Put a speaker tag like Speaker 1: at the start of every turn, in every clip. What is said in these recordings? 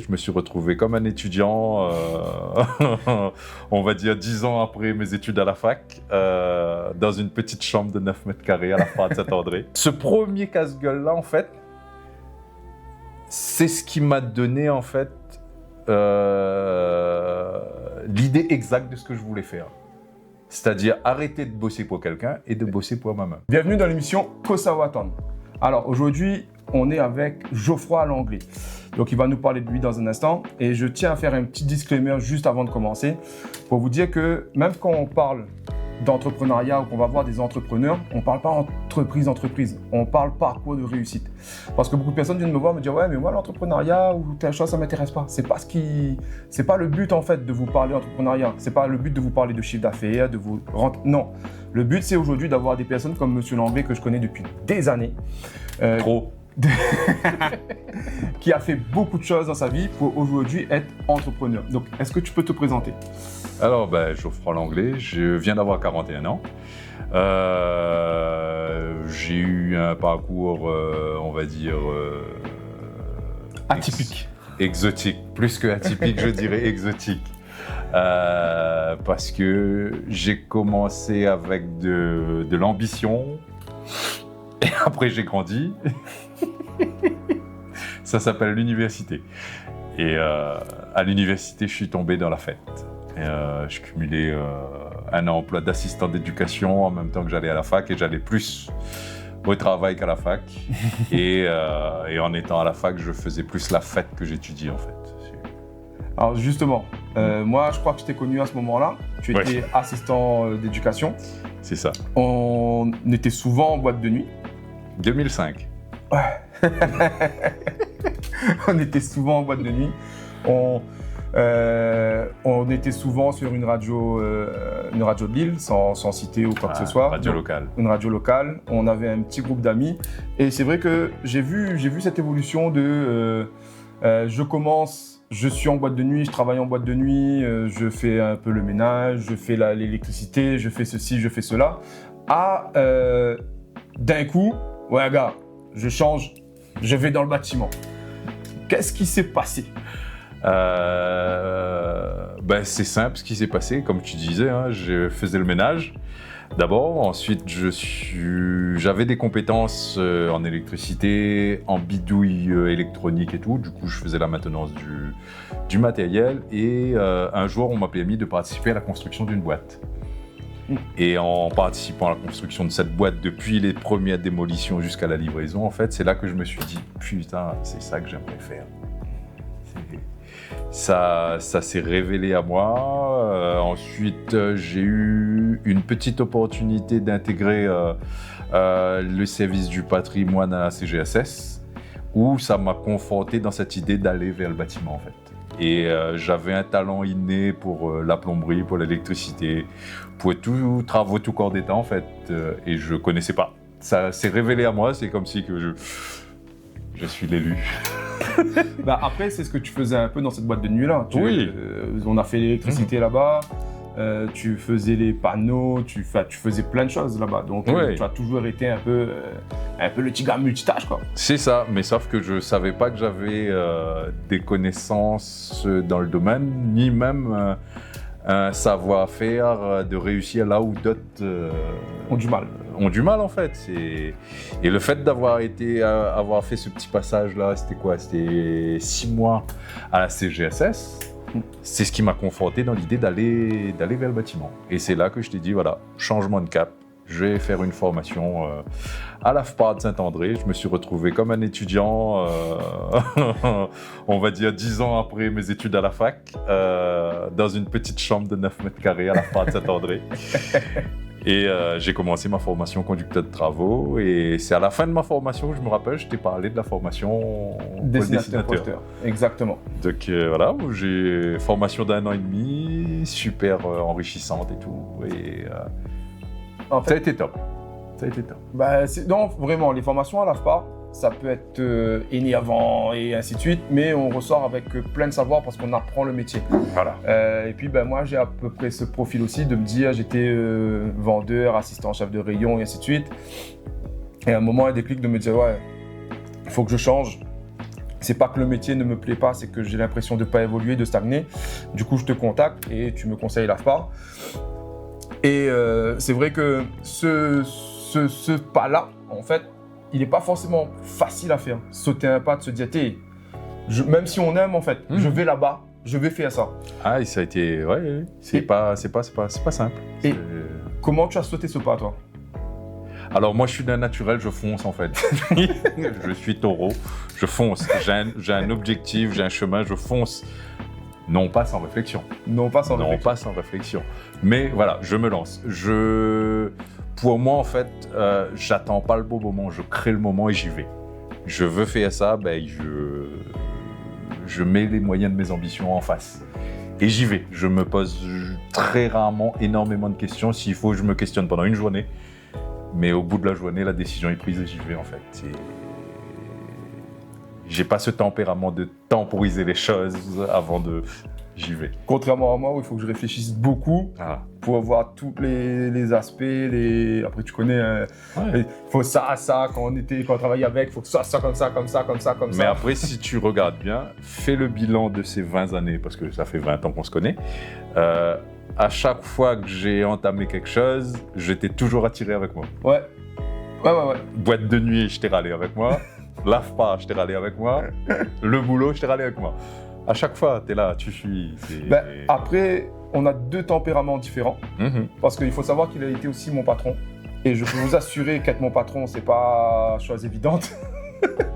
Speaker 1: Je me suis retrouvé comme un étudiant, on va dire 10 ans après mes études à la fac, dans une petite chambre de 9 mètres carrés à la Frade Saint-André. Ce premier casse-gueule-là, en fait, c'est ce qui m'a donné, en fait, l'idée exacte de ce que je voulais faire. C'est-à-dire arrêter de bosser pour quelqu'un et de bosser pour moi-même.
Speaker 2: Bienvenue dans l'émission Kosawatan. Alors aujourd'hui, on est avec Geoffroy Langlais. Donc il va nous parler de lui dans un instant. Et je tiens à faire un petit disclaimer juste avant de commencer pour vous dire que même quand on parle d'entrepreneuriat ou qu'on va voir des entrepreneurs, on ne parle pas entreprise, on parle parcours de réussite. Parce que beaucoup de personnes viennent me voir et me dire « Ouais, mais moi l'entrepreneuriat ou telle chose, ça ne m'intéresse pas. » C'est pas le but en fait de vous parler d'entrepreneuriat. C'est pas le but de vous parler de chiffre d'affaires, de vous rentrer. Non. Le but c'est aujourd'hui d'avoir des personnes comme Monsieur Langlais que je connais depuis des années.
Speaker 1: Trop.
Speaker 2: Qui a fait beaucoup de choses dans sa vie pour aujourd'hui être entrepreneur. Donc, est-ce que tu peux te présenter?
Speaker 1: Alors, Geoffroy Langlais, je viens d'avoir 41 ans. J'ai eu un parcours, on va dire...
Speaker 2: atypique.
Speaker 1: Exotique. Plus que atypique, je dirais exotique. Parce que j'ai commencé avec de l'ambition. Et après, j'ai grandi. Ça s'appelle l'université. Et à l'université, je suis tombé dans la fête. Je cumulais un emploi d'assistant d'éducation en même temps que j'allais à la fac. Et j'allais plus au travail qu'à la fac. et en étant à la fac, je faisais plus la fête que j'étudiais en fait.
Speaker 2: Alors justement, moi, je crois que je t'ai connu à ce moment-là. Tu étais assistant d'éducation.
Speaker 1: C'est ça.
Speaker 2: On était souvent en boîte de nuit.
Speaker 1: 2005.
Speaker 2: Ouais. On était souvent en boîte de nuit. On était souvent sur une radio de Lille, sans citer ou quoi que ce soit.
Speaker 1: Radio locale.
Speaker 2: Une radio locale. On avait un petit groupe d'amis. Et c'est vrai que j'ai vu cette évolution de je suis en boîte de nuit, je travaille en boîte de nuit, je fais un peu le ménage, je fais l'électricité, je fais ceci, je fais cela. D'un coup, ouais gars, je change, je vais dans le bâtiment. Qu'est-ce qui s'est passé?
Speaker 1: C'est simple ce qui s'est passé, comme tu disais, hein, je faisais le ménage d'abord, ensuite j'avais des compétences en électricité, en bidouille électronique et tout, du coup je faisais la maintenance du matériel et un jour on m'a permis de participer à la construction d'une boîte. Et en participant à la construction de cette boîte, depuis les premières démolitions jusqu'à la livraison, en fait, c'est là que je me suis dit, putain, c'est ça que j'aimerais faire. Ça s'est révélé à moi. Ensuite, j'ai eu une petite opportunité d'intégrer le service du patrimoine à la CGSS, où ça m'a conforté dans cette idée d'aller vers le bâtiment, en fait. Et j'avais un talent inné pour la plomberie, pour l'électricité, pour tout travaux tout corps d'état en fait. Et je connaissais pas. Ça s'est révélé à moi, c'est comme si que je suis l'élu.
Speaker 2: Après, c'est ce que tu faisais un peu dans cette boîte de nuit-là.
Speaker 1: Oui.
Speaker 2: On a fait l'électricité là-bas, tu faisais les panneaux, tu faisais plein de choses là-bas. Donc, tu as toujours été un peu le petit gars multitâche, quoi.
Speaker 1: C'est ça, mais sauf que je savais pas que j'avais des connaissances dans le domaine, ni même un savoir-faire de réussir là où d'autres
Speaker 2: ont du mal.
Speaker 1: En fait. Et le fait d'avoir fait ce petit passage-là, c'était quoi? C'était 6 mois à la CGSS. C'est ce qui m'a conforté dans l'idée d'aller vers le bâtiment. Et c'est là que je t'ai dit, voilà, changement de cap. Je vais faire une formation à la Frade Saint-André. Je me suis retrouvé comme un étudiant, on va dire 10 ans après mes études à la fac, dans une petite chambre de 9 mètres carrés à la Frade Saint-André. Et j'ai commencé ma formation conducteur de travaux. Et c'est à la fin de ma formation, je me rappelle, je t'ai parlé de la formation
Speaker 2: dessinateur. Exactement.
Speaker 1: Donc voilà, j'ai formation d'1 an et demi, super enrichissante et tout. Et en fait, ça a été top.
Speaker 2: Non, vraiment, les formations à l'AFPA, ça peut être énervant et ainsi de suite, mais on ressort avec plein de savoir parce qu'on apprend le métier.
Speaker 1: Voilà.
Speaker 2: Et puis moi, j'ai à peu près ce profil aussi de me dire, j'étais vendeur, assistant chef de rayon et ainsi de suite. Et à un moment, un déclic de me dire, ouais, il faut que je change. C'est pas que le métier ne me plaît pas, c'est que j'ai l'impression de ne pas évoluer, de stagner. Du coup, je te contacte et tu me conseilles l'AFPA. Et c'est vrai que ce pas-là, en fait, il n'est pas forcément facile à faire. Sauter un pas, de se dire, même si on aime, en fait, je vais là-bas, je vais faire ça.
Speaker 1: Ah, ça a été, ouais, c'est pas simple.
Speaker 2: Et comment tu as sauté ce pas, toi?
Speaker 1: Alors moi, je suis d'un naturel, je fonce en fait. Je suis taureau, je fonce. J'ai un objectif, j'ai un chemin, je fonce. Non pas sans réflexion.
Speaker 2: Non pas sans
Speaker 1: réflexion. Mais voilà, je me lance. Pour moi, en fait, j'attends pas le beau moment, je crée le moment et j'y vais. Je veux faire ça, je mets les moyens de mes ambitions en face. Et j'y vais. Je me pose très rarement énormément de questions. S'il faut, je me questionne pendant une journée. Mais au bout de la journée, la décision est prise et j'y vais en fait. J'ai pas ce tempérament de temporiser les choses avant de... J'y vais.
Speaker 2: Contrairement à moi, où il faut que je réfléchisse beaucoup pour voir tous les aspects. Après, tu connais, il faut ça, quand on travaillait avec, il faut que ça, comme ça.
Speaker 1: Mais après, si tu regardes bien, fais le bilan de ces 20 années, parce que ça fait 20 ans qu'on se connaît. À chaque fois que j'ai entamé quelque chose, je t'ai toujours attiré avec moi.
Speaker 2: Ouais.
Speaker 1: Boîte de nuit, je t'ai râlé avec moi. l'AFPA, je t'ai râlé avec moi. Le boulot, je t'ai râlé avec moi. À chaque fois, t'es là, tu suis.
Speaker 2: Après, on a deux tempéraments différents. Parce qu'il faut savoir qu'il a été aussi mon patron. Et je peux vous assurer qu'être mon patron, c'est pas chose évidente.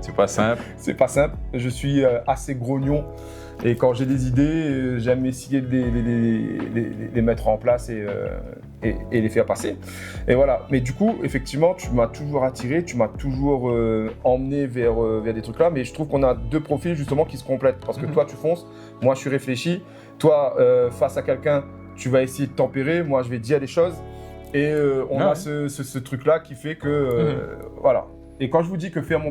Speaker 1: C'est pas simple.
Speaker 2: C'est pas simple. Je suis assez grognon. Et quand j'ai des idées, j'aime essayer de les mettre en place et les faire passer. Et voilà. Mais du coup, effectivement, tu m'as toujours attiré, tu m'as toujours emmené vers des trucs là. Mais je trouve qu'on a deux profils justement qui se complètent. Parce que toi, tu fonces, moi, je suis réfléchi. Toi, face à quelqu'un, tu vas essayer de tempérer. Moi, je vais dire des choses. Et on a ce truc là qui fait que, voilà. Et quand je vous dis que qu'être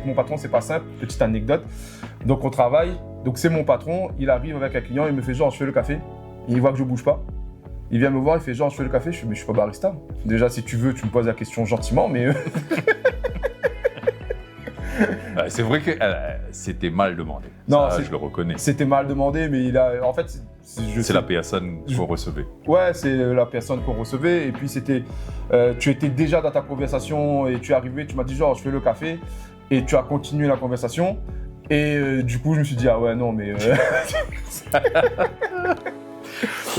Speaker 2: mon patron, c'est pas simple, petite anecdote. Donc on travaille, donc c'est mon patron, il arrive avec un client, il me fait genre je fais le café, il voit que je bouge pas. Il vient me voir, il fait genre je fais le café, je fais mais je suis pas barista. Déjà si tu veux, tu me poses la question gentiment, mais...
Speaker 1: C'est vrai que c'était mal demandé.
Speaker 2: Non,
Speaker 1: ça, je le reconnais.
Speaker 2: C'était mal demandé, mais en fait...
Speaker 1: C'est la personne qu'on recevait.
Speaker 2: Ouais, c'est la personne qu'on recevait. Et puis c'était... tu étais déjà dans ta conversation et tu es arrivé, tu m'as dit genre je fais le café. Et tu as continué la conversation. Et du coup, je me suis dit ah ouais, non, mais...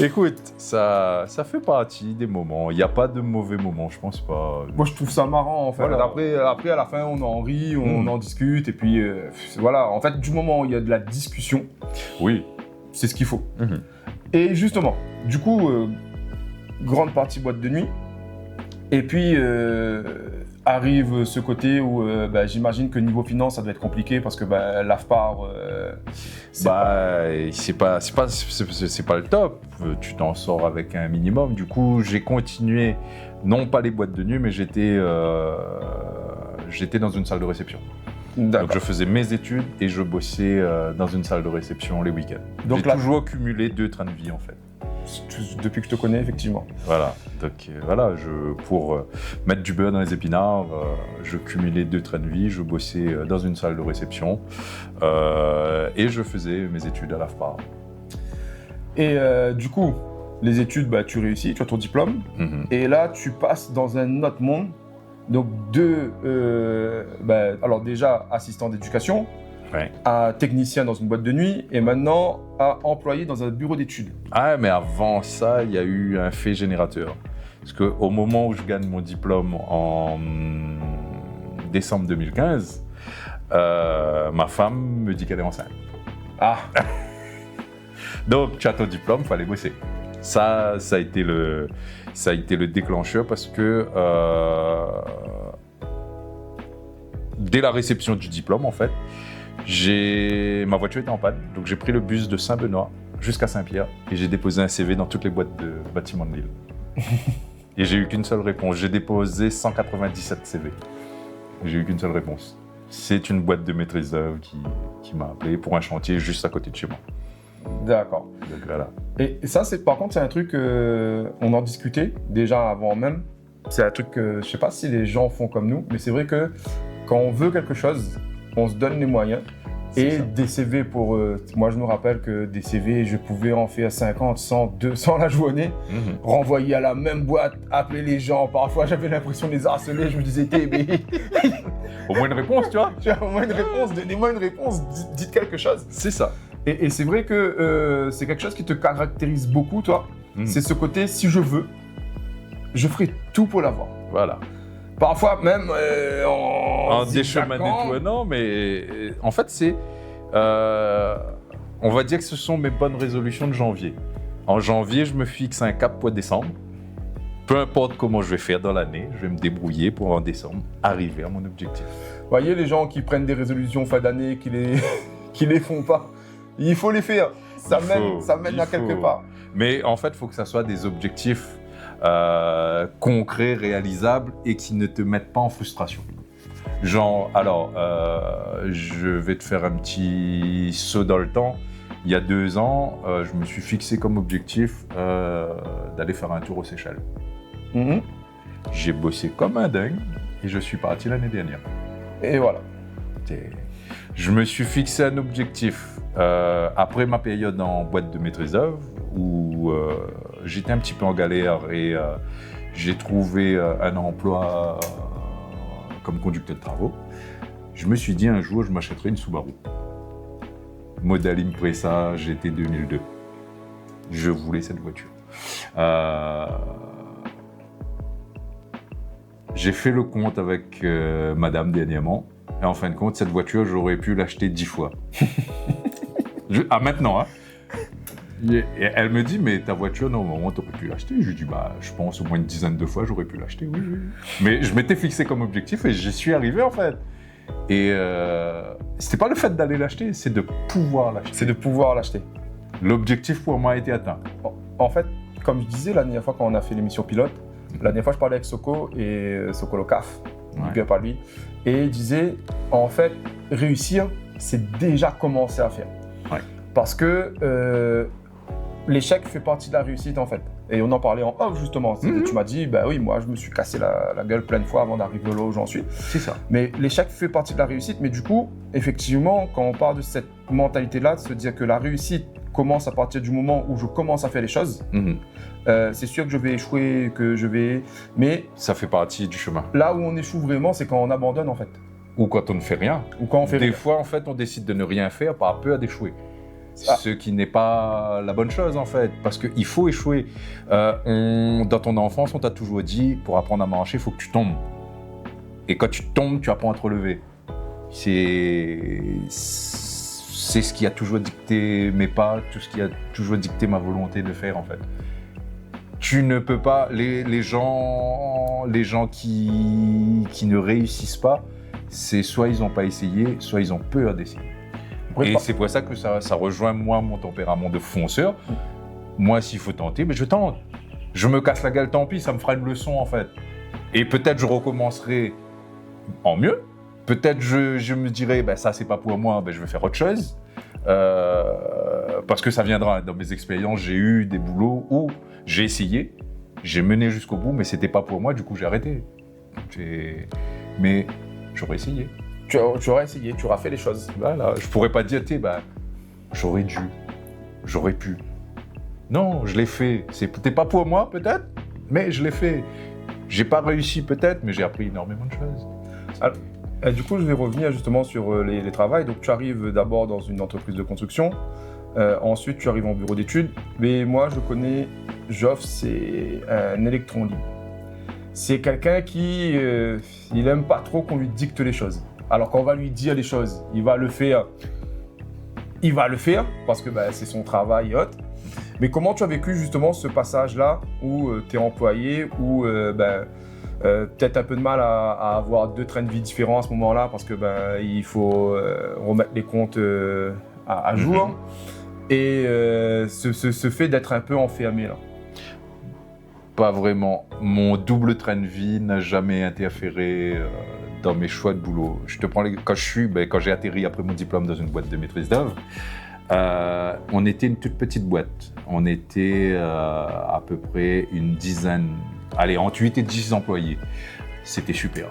Speaker 1: Écoute, ça fait partie des moments. Il n'y a pas de mauvais moments, je pense pas.
Speaker 2: Moi, je trouve ça marrant, en fait. Voilà. Après, à la fin, on en rit, on en discute. Et puis, voilà. En fait, du moment où il y a de la discussion,
Speaker 1: oui,
Speaker 2: c'est ce qu'il faut. Et justement, du coup, grande partie boîte de nuit. Et puis, arrive ce côté où j'imagine que niveau finance, ça doit être compliqué parce que l'AFPA, c'est pas le top. Tu t'en sors avec un minimum. Du coup, j'ai continué, non pas les boîtes de nuit, mais j'étais dans une salle de réception. Donc je faisais mes études et je bossais dans une salle de réception les week-ends. Donc j'ai toujours cumulé 2 trains de vie en fait. Depuis que je te connais, effectivement.
Speaker 1: Voilà, donc voilà, pour mettre du beurre dans les épinards, je cumulais 2 trains de vie, je bossais dans une salle de réception et je faisais mes études à l'AFPA. Et
Speaker 2: du coup, les études, tu réussis, tu as ton diplôme, et là, tu passes dans un autre monde. Donc, alors déjà, assistant d'éducation, à technicien dans une boîte de nuit et maintenant à employé dans un bureau d'études.
Speaker 1: Ah, mais avant ça, il y a eu un fait générateur. Parce qu'au moment où je gagne mon diplôme en décembre 2015, ma femme me dit qu'elle est enceinte.
Speaker 2: Ah.
Speaker 1: Donc, tu as ton diplôme, il fallait bosser. Ça a été le déclencheur parce que dès la réception du diplôme, en fait, ma voiture était en panne, donc j'ai pris le bus de Saint-Benoît jusqu'à Saint-Pierre et j'ai déposé un CV dans toutes les boîtes de bâtiments de Lille. Et j'ai eu qu'une seule réponse. J'ai déposé 197 CV. J'ai eu qu'une seule réponse. C'est une boîte de maîtrise d'œuvre qui m'a appelé pour un chantier juste à côté de chez moi.
Speaker 2: D'accord.
Speaker 1: Donc voilà.
Speaker 2: Et ça, par contre, c'est un truc, on en discutait déjà avant même. C'est un truc que je sais pas si les gens font comme nous, mais c'est vrai que quand on veut quelque chose, on se donne les moyens Et des CV pour... moi, je me rappelle que des CV, je pouvais en faire 50, 100, 200 la journée, renvoyer à la même boîte, appeler les gens. Parfois, j'avais l'impression de les harceler. Je me disais, mais...
Speaker 1: Au moins une réponse, tu vois.
Speaker 2: Au moins une réponse, donnez-moi une réponse, dites quelque chose.
Speaker 1: C'est ça.
Speaker 2: Et c'est vrai que c'est quelque chose qui te caractérise beaucoup, toi. C'est ce côté, si je veux, je ferai tout pour l'avoir.
Speaker 1: Voilà.
Speaker 2: Parfois même
Speaker 1: en déchemin détournant, mais en fait, c'est... on va dire que ce sont mes bonnes résolutions de janvier. En janvier, je me fixe un cap pour décembre. Peu importe comment je vais faire dans l'année, je vais me débrouiller pour en décembre arriver à mon objectif.
Speaker 2: Vous voyez les gens qui prennent des résolutions fin d'année, qui les font pas. Il faut les faire. Ça mène à quelque part.
Speaker 1: Mais en fait, il faut que ça soit des objectifs concrets, réalisables et qui ne te mettent pas en frustration. Genre, alors, je vais te faire un petit saut dans le temps. Il y a 2 ans, je me suis fixé comme objectif d'aller faire un tour aux Seychelles. J'ai bossé comme un dingue et je suis parti l'année dernière.
Speaker 2: Et voilà.
Speaker 1: Je me suis fixé un objectif après ma période en boîte de maîtrise d'œuvre où j'étais un petit peu en galère et j'ai trouvé un emploi comme conducteur de travaux. Je me suis dit un jour, je m'achèterai une Subaru. Modèle Impreza GT 2002. Je voulais cette voiture. J'ai fait le compte avec madame dernièrement. Et en fin de compte, cette voiture, j'aurais pu l'acheter 10 fois. Maintenant, hein. Et elle me dit, mais ta voiture, normalement, tu aurais pu l'acheter. Je lui dis, je pense au moins une dizaine de fois, j'aurais pu l'acheter, oui. Mais je m'étais fixé comme objectif et j'y suis arrivé, en fait. Et c'était pas le fait d'aller l'acheter, c'est de pouvoir l'acheter.
Speaker 2: C'est de pouvoir l'acheter.
Speaker 1: L'objectif pour moi a été atteint.
Speaker 2: En fait, comme je disais la dernière fois quand on a fait l'émission pilote, la dernière fois je parlais avec Soko et Soko Locaf, bien par lui, et il disait, en fait, réussir, c'est déjà commencer à faire.
Speaker 1: Ouais.
Speaker 2: Parce que l'échec fait partie de la réussite, en fait. Et on en parlait en off, justement. Tu m'as dit, oui, moi, je me suis cassé la gueule plein de fois avant d'arriver là où j'en suis.
Speaker 1: C'est ça. Mais
Speaker 2: l'échec fait partie de la réussite. Mais du coup, effectivement, quand on parle de cette mentalité-là, de se dire que la réussite commence à partir du moment où je commence à faire les choses, c'est sûr que je vais échouer, mais
Speaker 1: ça fait partie du chemin.
Speaker 2: Là où on échoue vraiment, c'est quand on abandonne, en fait.
Speaker 1: Ou quand on ne fait rien.
Speaker 2: Ou quand on fait
Speaker 1: Des fois, en fait, on décide de ne rien faire par peur d'échouer. Ce qui n'est pas la bonne chose, en fait, parce qu'il faut échouer. Dans ton enfance, on t'a toujours dit, pour apprendre à marcher, il faut que tu tombes. Et quand tu tombes, tu apprends à te relever. C'est ce qui a toujours dicté mes pas, tout ce qui a toujours dicté ma volonté de faire, en fait. Tu ne peux pas... Les gens qui ne réussissent pas, c'est soit ils n'ont pas essayé, soit ils ont peur d'essayer. Et c'est pour ça que ça rejoint, moi, mon tempérament de fonceur. Moi, s'il faut tenter, mais je tente. Je me casse la gueule, tant pis, ça me fera une leçon, en fait. Et peut-être je recommencerai en mieux. Peut-être je me dirai, ça, c'est pas pour moi, je vais faire autre chose. Parce que ça viendra. Dans mes expériences, j'ai eu des boulots où j'ai essayé, j'ai mené jusqu'au bout, mais c'était pas pour moi, du coup, j'ai arrêté. Mais j'aurais essayé.
Speaker 2: Tu aurais essayé, tu auras fait les choses.
Speaker 1: Voilà, je pourrais pas dire, j'aurais dû, j'aurais pu. Non, je l'ai fait. C'était pas pour moi, peut-être, mais je l'ai fait. J'ai pas réussi, peut-être, mais j'ai appris énormément de choses.
Speaker 2: Alors, du coup, je vais revenir justement sur les travails. Donc, tu arrives d'abord dans une entreprise de construction. Ensuite, tu arrives en bureau d'études. Mais moi, je connais Geoff, c'est un électron libre. C'est quelqu'un qui il aime pas trop qu'on lui dicte les choses. Alors qu'on va lui dire les choses, il va le faire parce que c'est son travail et autres. Mais comment tu as vécu justement ce passage-là où tu es employé, où peut-être un peu de mal à avoir 2 trains de vie différents à ce moment-là parce que il faut remettre les comptes à jour et ce fait d'être un peu enfermé là.
Speaker 1: Pas vraiment. Mon double train de vie n'a jamais interféré dans mes choix de boulot. Je te prends quand j'ai atterri après mon diplôme dans une boîte de maîtrise d'œuvre, on était une toute petite boîte. On était à peu près une dizaine, entre 8 et 10 employés. C'était super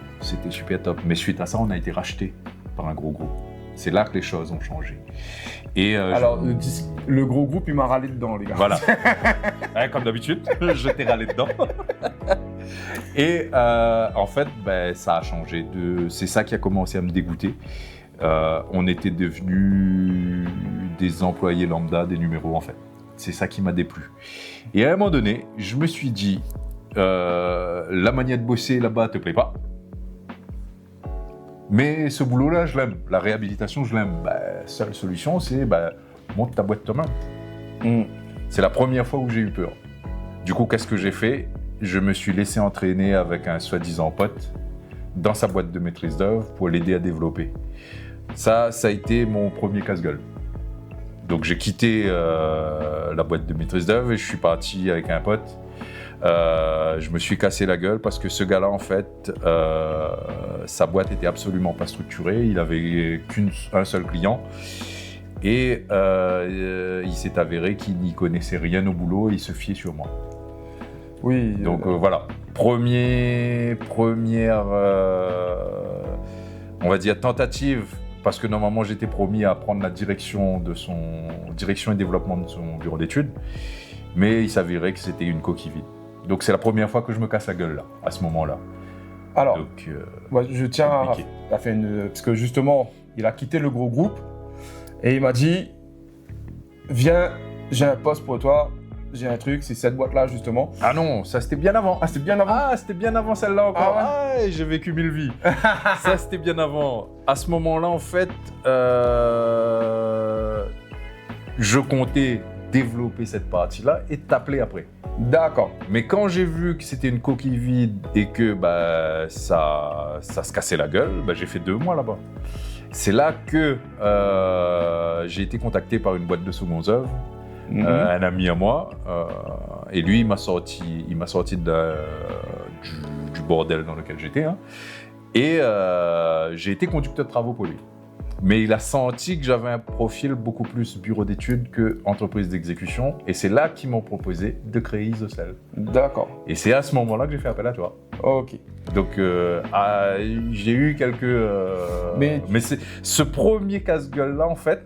Speaker 1: top. Mais suite à ça, on a été racheté par un gros groupe. C'est là que les choses ont changé. Et
Speaker 2: Alors, le gros groupe, il m'a râlé dedans, les gars.
Speaker 1: voilà. Ouais, comme d'habitude, je t'ai râlé dedans. Et en fait, ça a changé. C'est ça qui a commencé à me dégoûter. On était devenus des employés lambda, des numéros, en fait. C'est ça qui m'a déplu. Et à un moment donné, je me suis dit, la manière de bosser là-bas te plaît pas. Mais ce boulot-là, je l'aime. La réhabilitation, je l'aime. Seule solution, c'est monte ta boîte toi-même. C'est la première fois où j'ai eu peur. Du coup, qu'est-ce que j'ai fait? Je me suis laissé entraîner avec un soi-disant pote dans sa boîte de maîtrise d'œuvre pour l'aider à développer. Ça a été mon premier casse-gueule. Donc, j'ai quitté la boîte de maîtrise d'œuvre et je suis parti avec un pote. Je me suis cassé la gueule parce que ce gars-là, en fait, sa boîte était absolument pas structurée. Il avait qu'un seul client. Et il s'est avéré qu'il n'y connaissait rien au boulot et il se fiait sur moi.
Speaker 2: Oui.
Speaker 1: Donc voilà, première, on va dire, tentative, parce que normalement j'étais promis à prendre la direction et développement de son bureau d'études, mais il s'avérait que c'était une coquille vide. Donc c'est la première fois que je me casse la gueule là, à ce moment-là.
Speaker 2: Alors,
Speaker 1: donc,
Speaker 2: moi, je tiens à faire parce que justement, il a quitté le gros groupe et il m'a dit, viens, j'ai un poste pour toi. J'ai un truc, c'est cette boîte-là, justement.
Speaker 1: Ah non, ça c'était bien avant.
Speaker 2: Ah, c'était bien avant?
Speaker 1: Ah, c'était bien avant celle-là encore.
Speaker 2: Ah ouais?
Speaker 1: J'ai vécu 1000 vies. Ça c'était bien avant. À ce moment-là, en fait, je comptais développer cette partie-là et t'appeler après.
Speaker 2: D'accord.
Speaker 1: Mais quand j'ai vu que c'était une coquille vide et que ça se cassait la gueule, j'ai fait 2 mois là-bas. C'est là que j'ai été contacté par une boîte de secondes œuvres. Un ami à moi, et lui il m'a sorti du bordel dans lequel j'étais, hein, et j'ai été conducteur de travaux pour lui. Mais il a senti que j'avais un profil beaucoup plus bureau d'études que entreprise d'exécution, et c'est là qu'ils m'ont proposé de créer Isocell.
Speaker 2: D'accord.
Speaker 1: Et c'est à ce moment-là que j'ai fait appel à toi.
Speaker 2: Ok.
Speaker 1: Donc j'ai eu quelques... Mais c'est ce premier casse-gueule-là, en fait,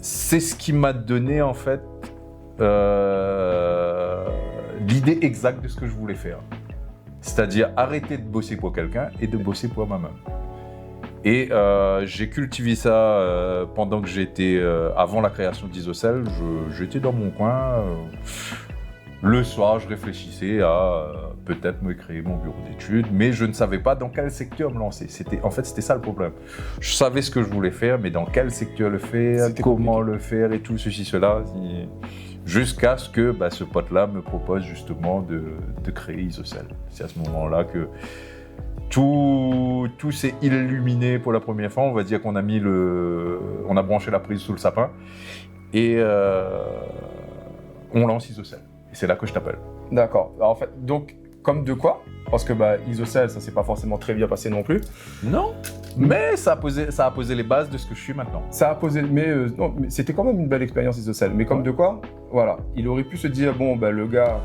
Speaker 1: c'est ce qui m'a donné, en fait, l'idée exacte de ce que je voulais faire. C'est-à-dire arrêter de bosser pour quelqu'un et de bosser pour moi-même. Et j'ai cultivé ça pendant que j'étais, avant la création d'Isocell, j'étais dans mon coin. Le soir, je réfléchissais à peut-être me créer mon bureau d'études, mais je ne savais pas dans quel secteur me lancer. C'était ça le problème. Je savais ce que je voulais faire, mais dans quel secteur le faire, comment le faire et tout, ceci, cela. Jusqu'à ce que ce pote-là me propose justement de créer Isocell. C'est à ce moment-là que tout s'est illuminé pour la première fois. On va dire qu'on a on a branché la prise sous le sapin et on lance Isocell. Et c'est là que je t'appelle. D'accord.
Speaker 2: Alors, en fait, donc, comme de quoi? Parce que Isocell, ça s'est pas forcément très bien passé non plus.
Speaker 1: Non. Mais ça a posé les bases de ce que je suis maintenant.
Speaker 2: Ça a posé, mais c'était quand même une belle expérience Isocell. Mais comme de quoi? Voilà. Il aurait pu se dire, bon, le gars,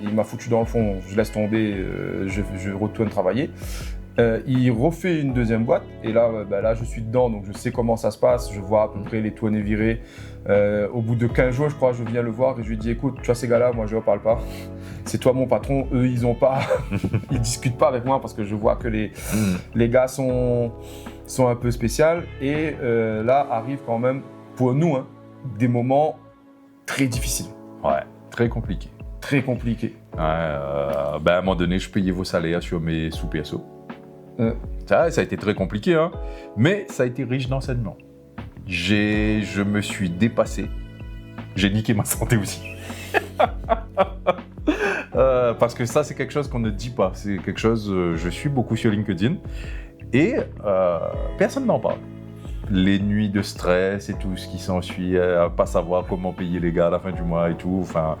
Speaker 2: il m'a foutu dans le fond, je laisse tomber, je retourne travailler. Il refait une deuxième boîte et là, là je suis dedans, donc je sais comment ça se passe, je vois à peu près les tournées virées. Au bout de 15 jours, je crois, je viens le voir et je lui dis, écoute, tu vois ces gars-là, moi je ne parle pas. C'est toi mon patron, eux ils ont pas, ils discutent pas avec moi parce que je vois que les gars sont un peu spéciaux. Et là arrivent quand même pour nous des moments très difficiles.
Speaker 1: Ouais, très compliqués.
Speaker 2: Très compliqués.
Speaker 1: Ouais, à un moment donné, je payais vos salaires sur mes sous-PSO. Ça a été très compliqué, hein, mais ça a été riche d'enseignements. Je me suis dépassé. J'ai niqué ma santé aussi. Parce que ça, c'est quelque chose qu'on ne dit pas. C'est quelque chose... je suis beaucoup sur LinkedIn et personne n'en parle. Les nuits de stress et tout ce qui s'ensuit, à pas savoir comment payer les gars à la fin du mois et tout. Enfin,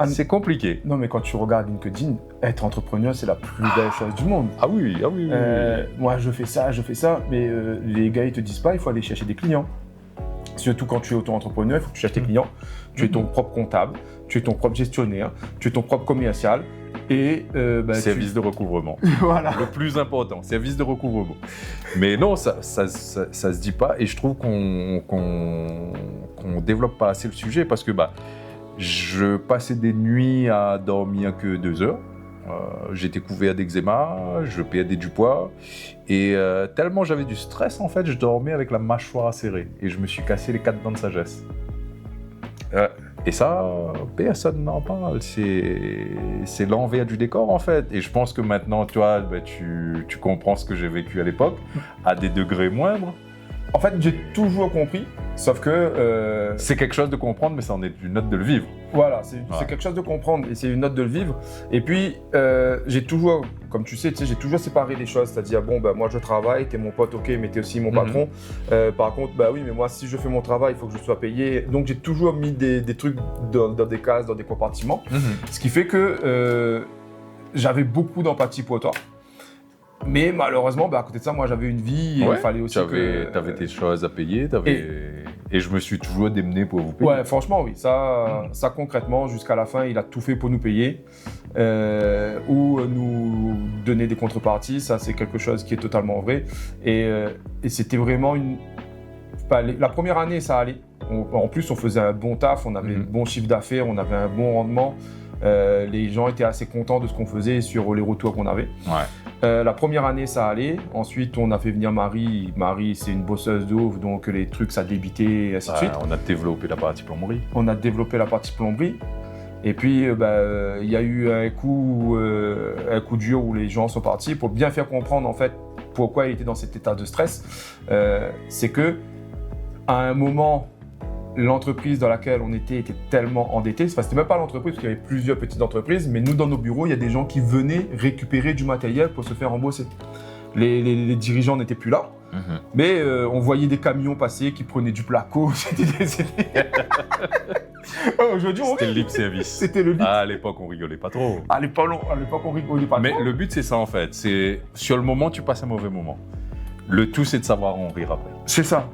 Speaker 1: c'est compliqué.
Speaker 2: Non, mais quand tu regardes LinkedIn, être entrepreneur, c'est la plus belle chose du monde.
Speaker 1: Ah oui.
Speaker 2: Moi, je fais ça, mais les gars, ils te disent pas, il faut aller chercher des clients. Surtout quand tu es auto-entrepreneur, il faut que tu cherches tes clients. Tu es ton propre comptable, tu es ton propre gestionnaire, tu es ton propre commercial. Et
Speaker 1: service de recouvrement.
Speaker 2: Voilà.
Speaker 1: Le plus important, service de recouvrement. Mais non, ça se dit pas, et je trouve qu'on développe pas assez le sujet, parce que je passais des nuits à dormir que 2 heures. J'étais couvert d'eczéma, je perdais du poids, et tellement j'avais du stress, en fait, je dormais avec la mâchoire acérée, et je me suis cassé les 4 dents de sagesse. Et ça, personne n'en parle, c'est l'envers du décor, en fait. Et je pense que maintenant, toi, tu comprends ce que j'ai vécu à l'époque, à des degrés moindres.
Speaker 2: En fait, j'ai toujours compris, sauf que...
Speaker 1: C'est quelque chose de comprendre, mais c'en est une note de le vivre.
Speaker 2: Voilà, c'est quelque chose de comprendre, et c'est une note de le vivre. Et puis, j'ai toujours, comme tu sais, j'ai toujours séparé les choses. C'est-à-dire, moi je travaille, t'es mon pote, ok, mais t'es aussi mon patron. Par contre, oui, mais moi, si je fais mon travail, il faut que je sois payé. Donc, j'ai toujours mis des trucs dans des cases, dans des compartiments. Ce qui fait que j'avais beaucoup d'empathie pour toi. Mais malheureusement, à côté de ça, moi j'avais une vie, et il fallait aussi
Speaker 1: T'avais tes choses à payer, et je me suis toujours démené pour vous payer.
Speaker 2: Ouais, franchement, oui. Ça concrètement, jusqu'à la fin, il a tout fait pour nous payer ou nous donner des contreparties. Ça, c'est quelque chose qui est totalement vrai. Et c'était vraiment la première année, ça allait. En plus, on faisait un bon taf, on avait un bon chiffre d'affaires, on avait un bon rendement. Les gens étaient assez contents de ce qu'on faisait sur les retours qu'on avait. La première année, ça allait. Ensuite, on a fait venir Marie. Marie, c'est une bosseuse de ouf, donc les trucs, ça débitait, et ainsi de suite.
Speaker 1: On a développé la partie plomberie.
Speaker 2: Et puis, il y a eu un coup dur où les gens sont partis. Pour bien faire comprendre, en fait, pourquoi il était dans cet état de stress, c'est que à un moment, l'entreprise dans laquelle on était tellement endettée. Enfin, c'était même pas l'entreprise, parce qu'il y avait plusieurs petites entreprises, mais nous, dans nos bureaux, il y a des gens qui venaient récupérer du matériel pour se faire embaucher. Les dirigeants n'étaient plus là, mais on voyait des camions passer qui prenaient du placo. Aujourd'hui,
Speaker 1: c'était le lip service.
Speaker 2: C'était le lip.
Speaker 1: À l'époque, on rigolait pas trop.
Speaker 2: À l'époque, on rigolait pas
Speaker 1: mais
Speaker 2: trop.
Speaker 1: Mais le but, c'est ça, en fait. C'est sur le moment, tu passes un mauvais moment. Le tout, c'est de savoir en rire après.
Speaker 2: C'est ça.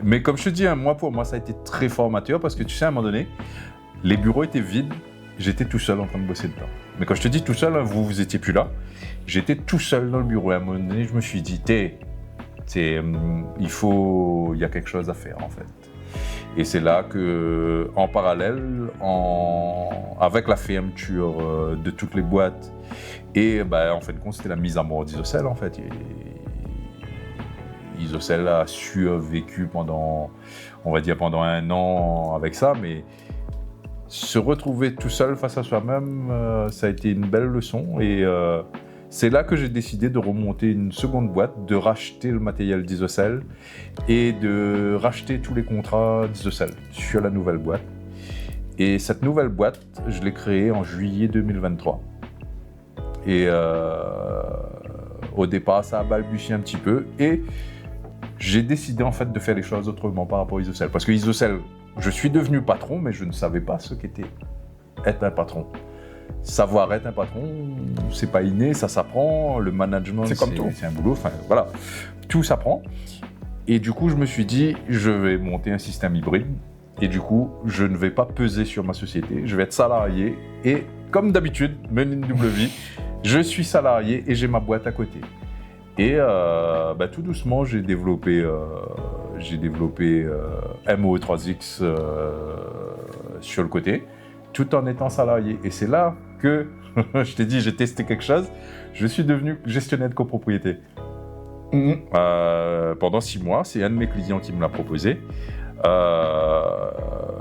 Speaker 1: Mais comme je te dis, pour moi, ça a été très formateur, parce que tu sais, à un moment donné, les bureaux étaient vides, j'étais tout seul en train de bosser dedans. Mais quand je te dis tout seul, vous étiez plus là, j'étais tout seul dans le bureau. Et à un moment donné, je me suis dit, il y a quelque chose à faire, en fait. Et c'est là que, en parallèle, avec la fermeture de toutes les boîtes, et en fin de compte, c'était la mise à mort d'Isocel, en fait. Isocel a survécu pendant 1 an avec ça, mais se retrouver tout seul face à soi-même, ça a été une belle leçon, et c'est là que j'ai décidé de remonter une seconde boîte, de racheter le matériel d'Isocel et de racheter tous les contrats d'Isocel sur la nouvelle boîte. Et cette nouvelle boîte, je l'ai créée en juillet 2023. Et au départ, ça a balbutié un petit peu, et j'ai décidé en fait de faire les choses autrement par rapport à Isocel. Parce que Isocel, je suis devenu patron, mais je ne savais pas ce qu'était être un patron. Savoir être un patron, c'est pas inné, ça s'apprend. Le management, c'est un boulot. Enfin, voilà, tout s'apprend. Et du coup, je me suis dit, je vais monter un système hybride. Et du coup, je ne vais pas peser sur ma société. Je vais être salarié. Et comme d'habitude, mener une double vie, je suis salarié et j'ai ma boîte à côté. Et tout doucement, j'ai développé MO3X sur le côté, tout en étant salarié. Et c'est là que, je t'ai dit, j'ai testé quelque chose, je suis devenu gestionnaire de copropriété. Pendant 6 mois, c'est un de mes clients qui me l'a proposé.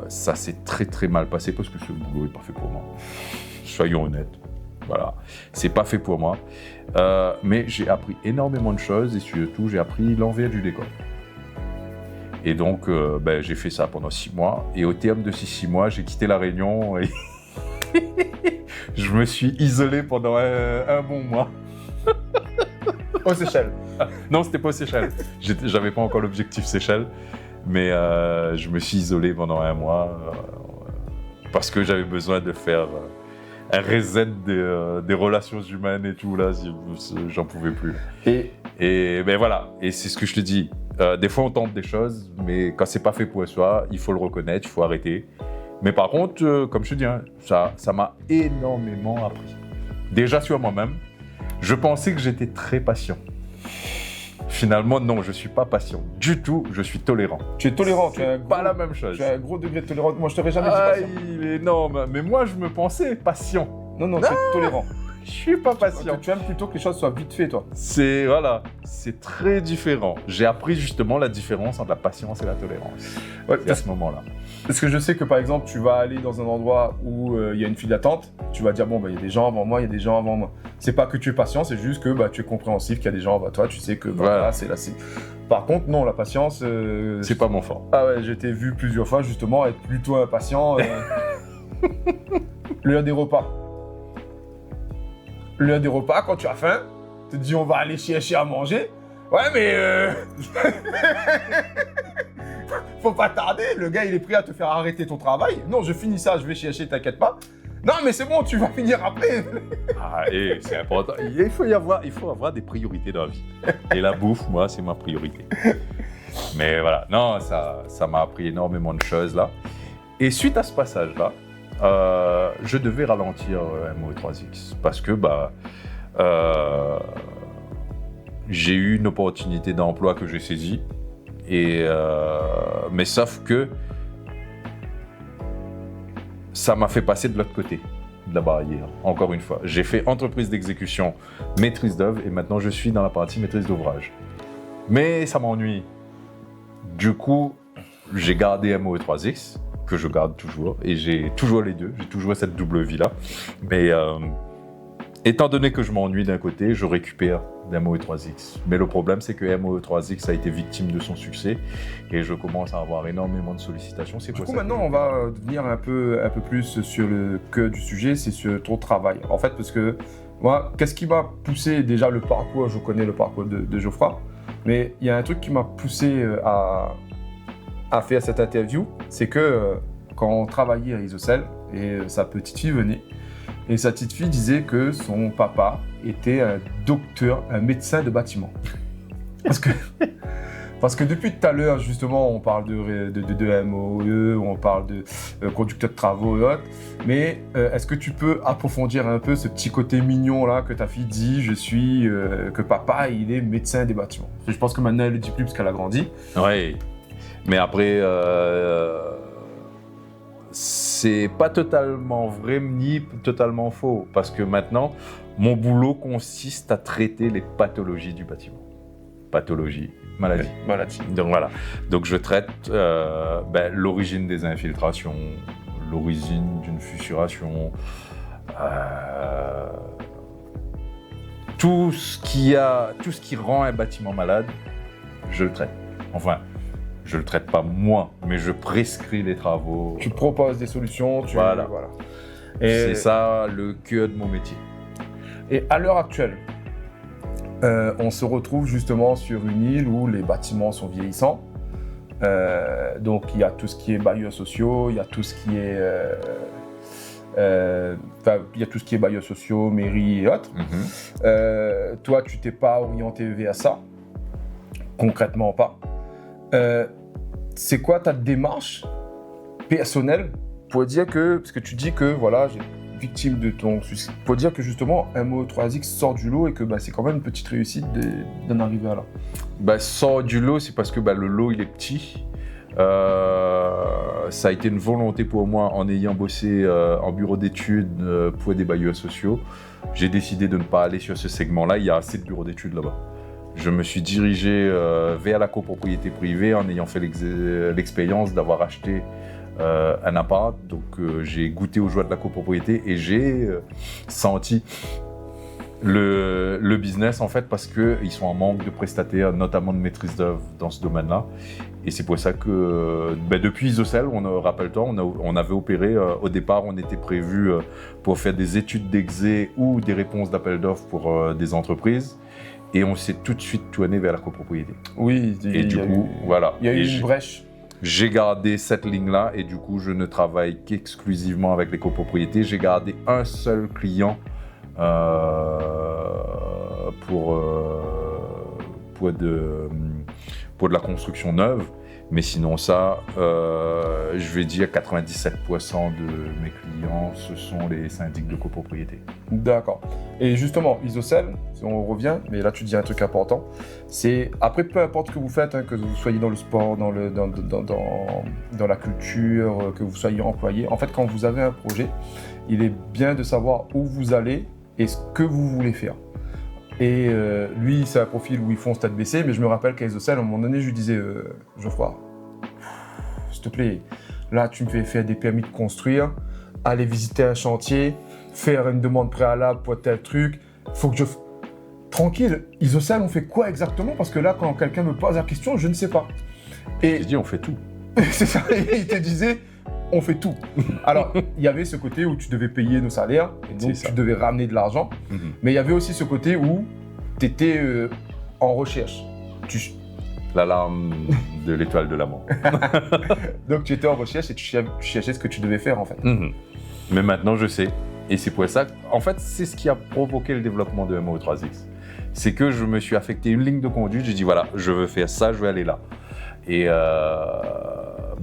Speaker 1: Ça s'est très très mal passé parce que ce boulot n'est pas fait pour moi. Soyons honnêtes. Voilà, c'est pas fait pour moi. Mais j'ai appris énormément de choses et surtout, j'ai appris l'envers du décor. Et donc, j'ai fait ça pendant 6 mois. Et au terme de ces 6 mois, j'ai quitté La Réunion et je me suis isolé pendant un bon mois.
Speaker 2: Aux Seychelles.
Speaker 1: Non, c'était pas aux Seychelles. J'avais pas encore l'objectif Seychelles. Mais je me suis isolé pendant 1 mois parce que j'avais besoin de faire un reset des relations humaines et tout, là, j'en pouvais plus. Et voilà, et c'est ce que je te dis. Des fois, on tente des choses, mais quand c'est pas fait pour soi, il faut le reconnaître, il faut arrêter. Mais par contre, comme je te dis, ça m'a énormément appris. déjà sur moi-même, je pensais que j'étais très patient. Finalement, non, je ne suis pas patient du tout, je suis tolérant.
Speaker 2: Tu es tolérant,
Speaker 1: pas la même chose.
Speaker 2: Tu as un gros degré de tolérance. Moi, je t'aurais jamais dit patient.
Speaker 1: Il est énorme, mais moi, je me pensais patient.
Speaker 2: Non, tu es tolérant.
Speaker 1: Je suis pas patient.
Speaker 2: Tu aimes plutôt que les choses soient vite faites, toi.
Speaker 1: C'est très différent. J'ai appris justement la différence entre la patience et la tolérance. À ce moment-là.
Speaker 2: Parce que je sais que par exemple, tu vas aller dans un endroit où il y a une file d'attente, tu vas dire bon, il y a des gens avant moi, il y a des gens avant moi. C'est pas que tu es patient, c'est juste que tu es compréhensif qu'il y a des gens avant toi, tu sais que là, c'est là. Par contre, non, la patience.
Speaker 1: C'est pas mon fort.
Speaker 2: Ah ouais, j'ai été vu plusieurs fois justement être plutôt impatient. L'heure des repas. L'heure des repas, quand tu as faim, tu te dis on va aller chercher à manger. Ouais, mais faut pas tarder, le gars il est prêt à te faire arrêter ton travail. Non, je finis ça, je vais chercher, t'inquiète pas. Non, mais c'est bon, tu vas finir après.
Speaker 1: C'est important. Il faut avoir des priorités dans la vie. Et la bouffe, moi, c'est ma priorité. Mais voilà, non, ça m'a appris énormément de choses là. Et suite à ce passage-là, je devais ralentir MO3X parce que j'ai eu une opportunité d'emploi que j'ai saisie. Mais sauf que ça m'a fait passer de l'autre côté de la barrière, encore une fois. J'ai fait entreprise d'exécution, maîtrise d'œuvre, et maintenant je suis dans la partie maîtrise d'ouvrage. Mais ça m'ennuie. Du coup, j'ai gardé MOE3X, que je garde toujours, et j'ai toujours les deux, j'ai toujours cette double vie-là. Mais étant donné que je m'ennuie d'un côté, je récupère d'MOE3X. Mais le problème, c'est que MOE3X a été victime de son succès et je commence à avoir énormément de sollicitations. Du
Speaker 2: coup, maintenant, on va venir un peu plus sur le cœur du sujet, c'est sur ton travail. En fait, parce que moi, qu'est-ce qui m'a poussé, déjà le parcours, je connais le parcours de Geoffroy, mais il y a un truc qui m'a poussé à faire cette interview, c'est que quand on travaillait à Isocel et sa petite fille venait, et sa petite fille disait que son papa était un docteur, un médecin de bâtiment. Parce que depuis tout à l'heure, justement, on parle de MOE, on parle de conducteur de travaux et autres. Mais est-ce que tu peux approfondir un peu ce petit côté mignon là que ta fille dit, que papa, il est médecin des bâtiments. Je pense que maintenant, elle ne le dit plus parce qu'elle a grandi.
Speaker 1: Oui, mais après... c'est pas totalement vrai ni totalement faux, parce que maintenant, mon boulot consiste à traiter les pathologies du bâtiment. Pathologie, maladie. Donc voilà. Donc je traite l'origine des infiltrations, l'origine d'une fissuration, tout ce qui rend un bâtiment malade, je le traite. Enfin, je ne le traite pas moi, mais je prescris les travaux.
Speaker 2: Tu proposes des solutions,
Speaker 1: voilà. Et c'est ça le cœur de mon métier.
Speaker 2: Et à l'heure actuelle, on se retrouve justement sur une île où les bâtiments sont vieillissants. Donc il y a tout ce qui est bailleurs sociaux, il y a tout ce qui est bailleurs sociaux, mairies et autres. Toi, tu t'es pas orienté vers ça, concrètement pas. C'est quoi ta démarche personnelle pour dire que, parce que tu dis que voilà, j'ai victime de ton suicide, pour dire que justement un MOE3X sort du lot et que c'est quand même une petite réussite d'en arriver à là.
Speaker 1: Sort du lot, c'est parce que le lot il est petit. Ça a été une volonté pour moi en ayant bossé en bureau d'études pour des bailleurs sociaux. J'ai décidé de ne pas aller sur ce segment-là, il y a assez de bureaux d'études là-bas. Je me suis dirigé vers la copropriété privée en ayant fait l'expérience d'avoir acheté un appart. Donc j'ai goûté aux joies de la copropriété et j'ai senti le business en fait parce qu'ils sont en manque de prestataires, notamment de maîtrise d'œuvre dans ce domaine-là. Et c'est pour ça que depuis Isocel, rappelle-toi, on avait opéré, au départ on était prévu pour faire des études d'exé ou des réponses d'appel d'offres pour des entreprises. Et on s'est tout de suite tourné vers la copropriété.
Speaker 2: Oui,
Speaker 1: et du coup, voilà.
Speaker 2: Il y a eu une brèche.
Speaker 1: J'ai gardé cette ligne-là et du coup, je ne travaille qu'exclusivement avec les copropriétés. J'ai gardé un seul client pour de la construction neuve. Mais sinon ça, je vais dire 97% de mes clients, ce sont les syndics de copropriété.
Speaker 2: D'accord. Et justement, Isocel, si on revient, mais là tu dis un truc important, c'est après peu importe ce que vous faites, hein, que vous soyez dans le sport, dans la culture, que vous soyez employé, en fait quand vous avez un projet, il est bien de savoir où vous allez et ce que vous voulez faire. Et lui, c'est un profil où ils font tête baissée, mais je me rappelle qu'à Isocel, à un moment donné, je lui disais, Geoffroy, s'il te plaît, là, tu me fais faire des permis de construire, aller visiter un chantier, faire une demande préalable pour tel truc, faut que je... Tranquille, Isocel, on fait quoi exactement? Parce que là, quand quelqu'un me pose la question, je ne sais pas.
Speaker 1: Et je dis, on fait tout.
Speaker 2: C'est ça, il te disait, on fait tout. Alors, il y avait ce côté où tu devais payer nos salaires, et donc tu devais ramener de l'argent. Mais il y avait aussi ce côté où tu étais en recherche.
Speaker 1: L'alarme de l'étoile de la mort.
Speaker 2: Donc, tu étais en recherche et tu cherchais ce que tu devais faire, en fait.
Speaker 1: Mais maintenant, je sais. Et c'est pour ça, en fait, c'est ce qui a provoqué le développement de MO3X. C'est que je me suis affecté une ligne de conduite, j'ai dit, voilà, je veux faire ça, je vais aller là. Et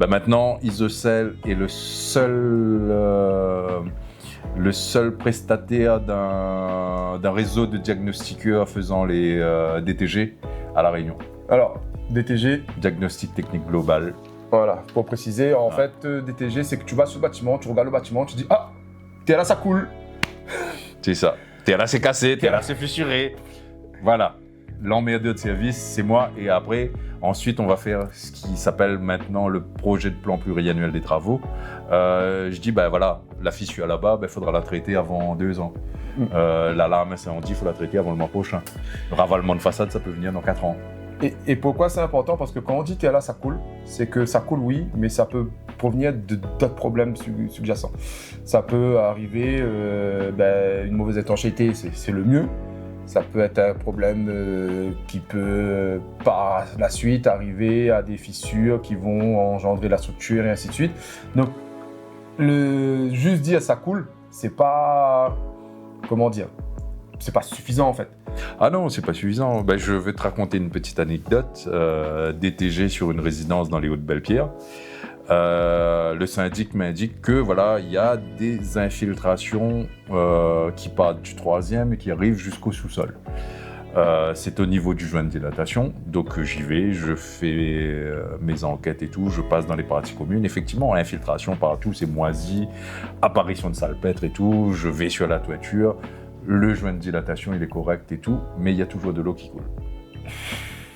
Speaker 1: maintenant, Isocel est le seul prestataire d'un réseau de diagnostiqueurs faisant les DTG à La Réunion.
Speaker 2: Alors, DTG,
Speaker 1: Diagnostic technique global.
Speaker 2: Voilà, pour préciser, en fait, DTG, c'est que tu vas sur le bâtiment, tu regardes le bâtiment, tu dis, ah, t'es là, ça coule.
Speaker 1: C'est ça. T'es là, c'est cassé, t'es là, c'est fissuré. Voilà. L'emmerdeur de service, c'est moi. Et après, ensuite, on va faire ce qui s'appelle maintenant le projet de plan pluriannuel des travaux. Je dis, ben voilà, la fissure là-bas, il faudra la traiter avant 2 ans. L'alarme incendie, il faut la traiter avant le mois prochain. Le ravalement de façade, ça peut venir dans 4 ans.
Speaker 2: Et pourquoi c'est important? Parce que quand on dit t'es là, ça coule, c'est que ça coule, oui, mais ça peut provenir d'autres problèmes sous-jacents. Ça peut arriver, une mauvaise étanchéité, c'est le mieux. Ça peut être un problème qui peut, par la suite, arriver à des fissures qui vont engendrer la structure et ainsi de suite. Donc, juste dire ça coule, c'est pas... Comment dire? C'est pas suffisant, en fait.
Speaker 1: Ah non, c'est pas suffisant. Je vais te raconter une petite anecdote. DTG sur une résidence dans les Hauts-de-Belle-Pierre. Le syndic m'indique que voilà, il y a des infiltrations qui partent du 3e et qui arrivent jusqu'au sous-sol. C'est au niveau du joint de dilatation, donc j'y vais, je fais mes enquêtes et tout, je passe dans les parties communes. Effectivement, infiltration partout, c'est moisi, apparition de salpêtre et tout, je vais sur la toiture, le joint de dilatation il est correct et tout, mais il y a toujours de l'eau qui coule.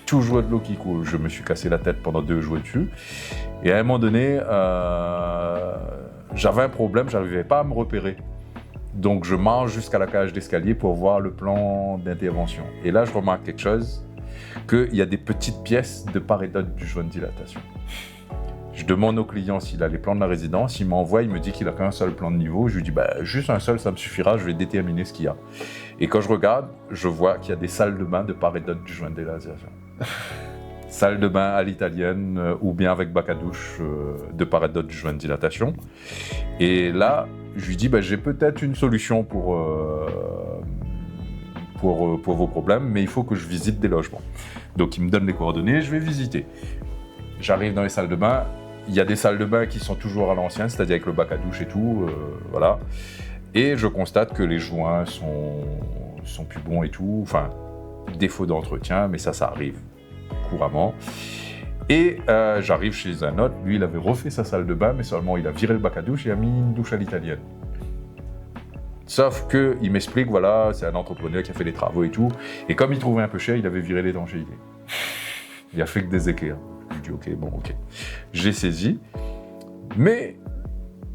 Speaker 1: Toujours de l'eau qui coule. Je me suis cassé la tête pendant 2 jours dessus. Et à un moment donné, j'avais un problème, je n'arrivais pas à me repérer. Donc je marche jusqu'à la cage d'escalier pour voir le plan d'intervention. Et là, je remarque quelque chose, qu'il y a des petites pièces de part et d'autre du joint de dilatation. Je demande au client s'il a les plans de la résidence, il m'envoie, il me dit qu'il n'a qu'un seul plan de niveau. Je lui dis, juste un seul, ça me suffira, je vais déterminer ce qu'il y a. Et quand je regarde, je vois qu'il y a des salles de bain de part et d'autre du joint de dilatation. Salle de bain à l'italienne ou bien avec bac à douche de part et d'autre du joint de dilatation. Et là, je lui dis, j'ai peut-être une solution pour vos problèmes, mais il faut que je visite des logements. Donc il me donne les coordonnées, je vais visiter. J'arrive dans les salles de bain, il y a des salles de bain qui sont toujours à l'ancienne, c'est-à-dire avec le bac à douche et tout, voilà. Et je constate que les joints sont plus bons et tout, enfin, défaut d'entretien, mais ça arrive couramment. Et j'arrive chez un autre, lui il avait refait sa salle de bain, mais seulement il a viré le bac à douche et a mis une douche à l'italienne. Sauf qu'il m'explique, voilà, c'est un entrepreneur qui a fait les travaux et tout, et comme il trouvait un peu cher, il avait viré l'étanchéité. Il a fait que des équerres. Je lui dis, ok. J'ai saisi, mais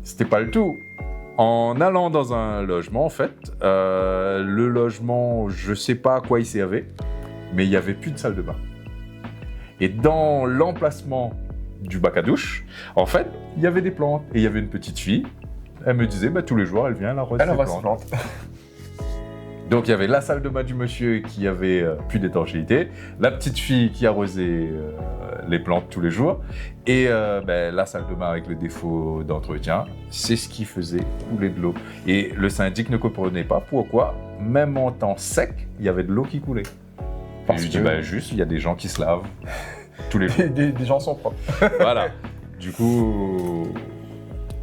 Speaker 1: c'était pas le tout. En allant dans un logement, en fait, le logement, je sais pas à quoi il servait, mais il n'y avait plus de salle de bain. Et dans l'emplacement du bac à douche, en fait, il y avait des plantes. Et il y avait une petite fille, elle me disait, tous les jours, elle vient, elle arrose ses plantes. Donc il y avait la salle de bain du monsieur qui avait plus d'étanchéité, la petite fille qui arrosait les plantes tous les jours, et la salle de bain avec le défaut d'entretien, c'est ce qui faisait couler de l'eau. Et le syndic ne comprenait pas pourquoi, même en temps sec, il y avait de l'eau qui coulait. Et je lui dis, juste, il y a des gens qui se lavent. tous les jours.
Speaker 2: Des gens sont propres.
Speaker 1: Voilà. Du coup,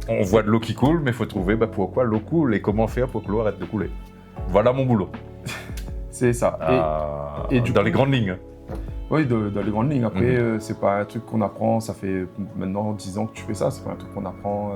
Speaker 1: on voit de l'eau qui coule, mais il faut trouver pourquoi l'eau coule et comment faire pour que l'eau arrête de couler. Voilà mon boulot.
Speaker 2: C'est ça. Et
Speaker 1: dans les grandes lignes.
Speaker 2: Oui, dans les grandes lignes. Après, c'est pas un truc qu'on apprend, ça fait maintenant 10 ans que tu fais ça, c'est pas un truc qu'on apprend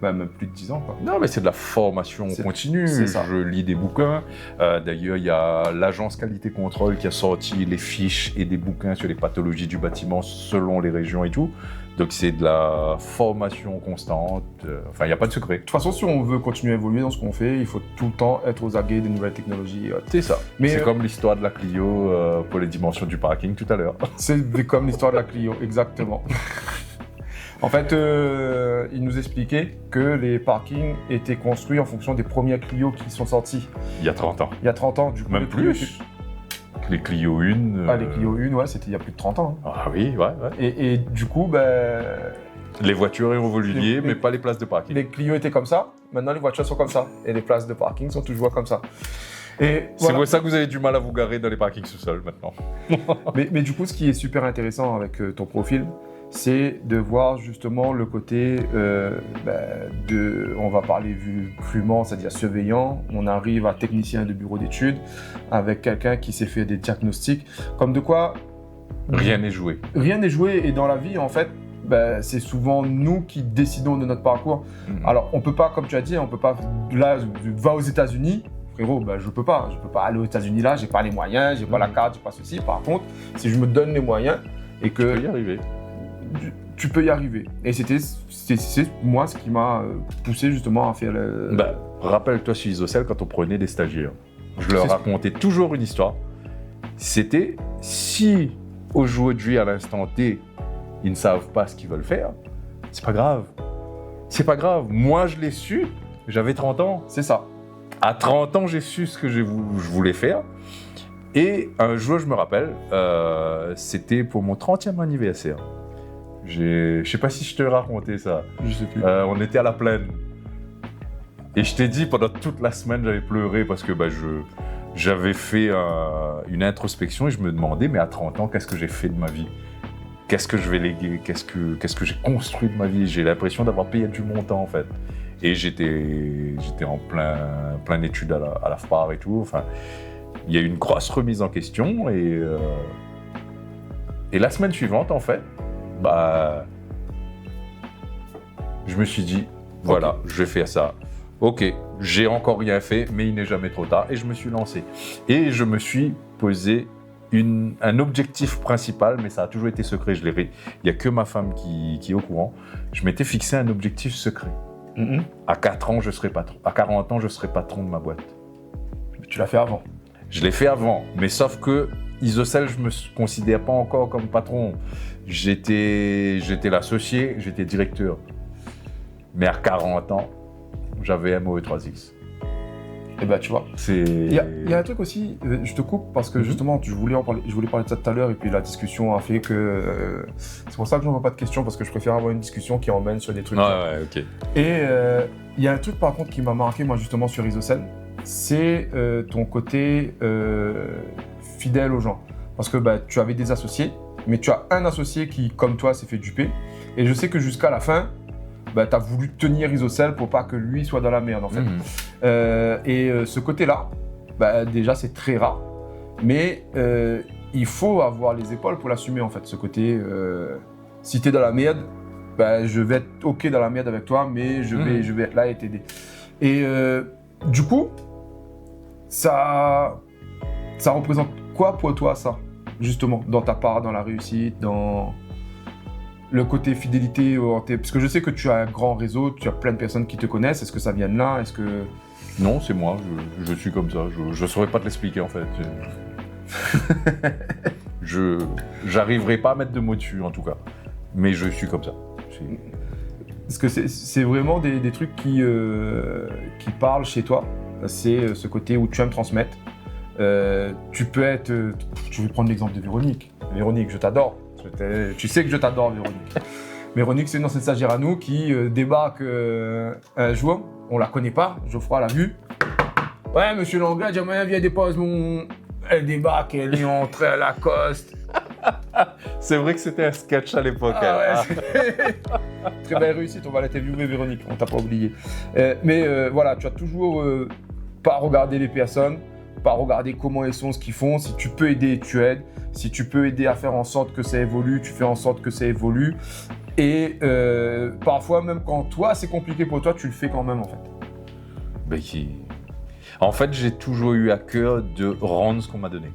Speaker 2: même plus de 10 ans. Quoi.
Speaker 1: Non, mais c'est de la formation continue.
Speaker 2: C'est ça.
Speaker 1: Je lis des bouquins. D'ailleurs, il y a l'agence qualité contrôle qui a sorti les fiches et des bouquins sur les pathologies du bâtiment selon les régions et tout. Donc, c'est de la formation constante. Enfin, il n'y a pas de secret.
Speaker 2: De toute façon, si on veut continuer à évoluer dans ce qu'on fait, il faut tout le temps être aux aguets des nouvelles technologies.
Speaker 1: C'est ça.
Speaker 2: Mais
Speaker 1: c'est comme l'histoire de la Clio pour les dimensions du parking tout à l'heure.
Speaker 2: C'est comme l'histoire de la Clio, exactement. En fait, il nous expliquait que les parkings étaient construits en fonction des premières Clio qui sont sorties.
Speaker 1: Il y a 30 ans.
Speaker 2: Il y a 30 ans, du coup.
Speaker 1: Même plus. Les Clio 1.
Speaker 2: Ah, les Clio 1, ouais, c'était il y a plus de 30 ans. Hein.
Speaker 1: Ah oui, ouais.
Speaker 2: Et du coup,
Speaker 1: les voitures ont évolué, mais pas les places de parking.
Speaker 2: Les Clio étaient comme ça, maintenant les voitures sont comme ça. Et les places de parking sont toujours comme ça. Et
Speaker 1: c'est
Speaker 2: voilà.
Speaker 1: pour ça que vous avez du mal à vous garer dans les parkings sous-sol maintenant.
Speaker 2: mais du coup, ce qui est super intéressant avec ton profil, c'est de voir justement le côté on va parler vu crûment, c'est-à-dire surveillant. On arrive à technicien de bureau d'études avec quelqu'un qui s'est fait des diagnostics. Comme de quoi...
Speaker 1: Rien n'est joué.
Speaker 2: Rien n'est joué. Et dans la vie, en fait, c'est souvent nous qui décidons de notre parcours. Alors, on peut pas, comme tu as dit, on peut pas... Là, va aux États-Unis. Frérot, je peux pas aller aux États-Unis là, j'ai pas les moyens, j'ai pas la carte, j'ai pas ceci. Par contre, si je me donne les moyens et que...
Speaker 1: Tu peux y arriver.
Speaker 2: Tu peux y arriver. Et c'est moi ce qui m'a poussé justement à faire le...
Speaker 1: Rappelle-toi sur Isocel quand on prenait des stagiaires. Je leur racontais toujours une histoire. C'était si aujourd'hui à l'instant T, ils ne savent pas ce qu'ils veulent faire, c'est pas grave. C'est pas grave. Moi je l'ai su, j'avais 30 ans.
Speaker 2: C'est ça.
Speaker 1: À 30 ans, j'ai su ce que je voulais faire. Et un jour, je me rappelle, c'était pour mon 30e anniversaire. Je sais pas si je te racontais ça.
Speaker 2: Je sais plus.
Speaker 1: On était à la plaine. Et je t'ai dit, pendant toute la semaine, j'avais pleuré parce que j'avais fait une introspection et je me demandais, mais à 30 ans, qu'est-ce que j'ai fait de ma vie? Qu'est-ce que je vais léguer? Qu'est-ce que j'ai construit de ma vie? J'ai l'impression d'avoir payé du montant, en fait. Et j'étais en plein étude à la FPAR et tout. Enfin, il y a eu une grosse remise en question et la semaine suivante, en fait, je me suis dit, voilà, je vais faire ça. Ok, j'ai encore rien fait, mais il n'est jamais trop tard. Et je me suis lancé. Et je me suis posé un objectif principal, mais ça a toujours été secret. Il n'y a que ma femme qui est au courant. Je m'étais fixé un objectif secret. À 4 ans, je serai patron. À 40 ans, je serai patron de ma boîte.
Speaker 2: Tu l'as fait avant.
Speaker 1: Je l'ai fait avant, mais sauf que Isocel, je ne me considère pas encore comme patron. J'étais l'associé, j'étais directeur. Mais à 40 ans, j'avais MOE3X.
Speaker 2: Et tu vois. Il y a un truc aussi, je te coupe parce que justement, je voulais parler de ça tout à l'heure et puis la discussion a fait que... c'est pour ça que je n'envoie pas de questions parce que je préfère avoir une discussion qui emmène sur des trucs.
Speaker 1: Ouais, ok.
Speaker 2: Et il y a un truc par contre qui m'a marqué, moi justement sur Isocel, c'est ton côté fidèle aux gens. Parce que tu avais des associés, mais tu as un associé qui, comme toi, s'est fait duper. Et je sais que jusqu'à la fin, tu as voulu tenir Isocel pour pas que lui soit dans la merde en fait. Ce côté-là, déjà c'est très rare, mais il faut avoir les épaules pour l'assumer en fait. Ce côté, si tu es dans la merde, je vais être ok dans la merde avec toi, mais je vais être là et t'aider. Et du coup, ça représente quoi pour toi ça, justement, dans ta part, dans la réussite, dans le côté fidélité parce que je sais que tu as un grand réseau, tu as plein de personnes qui te connaissent. Est-ce que ça vient de là? Est-ce que...
Speaker 1: Non, c'est moi, je suis comme ça. Je saurais pas te l'expliquer en fait. J'arriverai pas à mettre de mots dessus en tout cas. Mais je suis comme ça.
Speaker 2: Est-ce que c'est vraiment des trucs qui parlent chez toi? C'est ce côté où tu aimes transmettre. Tu peux être... je vais prendre l'exemple de Véronique. Véronique, je t'adore. Tu sais que je t'adore, Véronique. Véronique, c'est une ancienne stagiaire à nous qui débarque un jour. On la connaît pas, Geoffroy l'a vue. Ouais, monsieur Langlade, j'aimerais bien dépose mon... Elle débarque, elle est entrée à Lacoste.
Speaker 1: C'est vrai que c'était un sketch à l'époque.
Speaker 2: Ah ouais, très belle réussite, on va l'interviewer Véronique, on t'a pas oublié. Mais voilà, tu as toujours pas regarder les personnes, pas regarder comment ils sont, ce qu'ils font. Si tu peux aider, tu aides. Si tu peux aider à faire en sorte que ça évolue, tu fais en sorte que ça évolue. Et parfois, même quand toi, c'est compliqué pour toi, tu le fais quand même en fait.
Speaker 1: Ben, en fait, j'ai toujours eu à cœur de rendre ce qu'on m'a donné.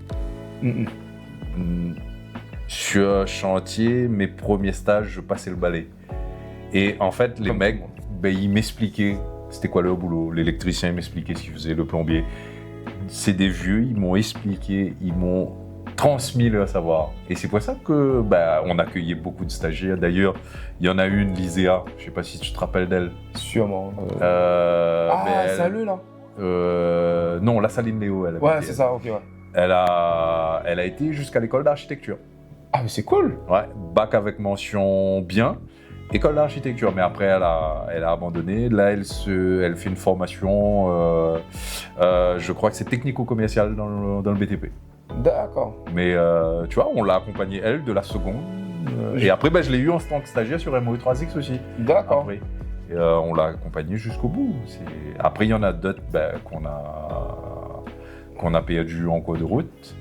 Speaker 1: Sur chantier, mes premiers stages, je passais le balai. Et en fait, les mecs, ils m'expliquaient c'était quoi leur boulot. L'électricien m'expliquait ce qu'il faisait, le plombier. C'est des vieux, ils m'ont expliqué, ils m'ont transmis leur savoir. Et c'est pour ça que on accueillait beaucoup de stagiaires. D'ailleurs, il y en a une, Liséa, je ne sais pas si tu te rappelles d'elle.
Speaker 2: Sûrement.
Speaker 1: Salut
Speaker 2: là.
Speaker 1: Non, la Saline Léo.
Speaker 2: Ouais, c'est ça, ok, ouais.
Speaker 1: Elle a été jusqu'à l'école d'architecture.
Speaker 2: Ah, mais c'est cool.
Speaker 1: Ouais, bac avec mention bien, école d'architecture. Mais après, elle a abandonné. Là, elle fait une formation, je crois que c'est technico-commercial dans le BTP.
Speaker 2: D'accord.
Speaker 1: Mais tu vois, on l'a accompagnée, elle, de la seconde. Et après, je l'ai eu en tant que stagiaire sur MOE3X aussi.
Speaker 2: D'accord.
Speaker 1: On l'a accompagnée jusqu'au bout. Après, il y en a d'autres qu'on a perdu en cours de route.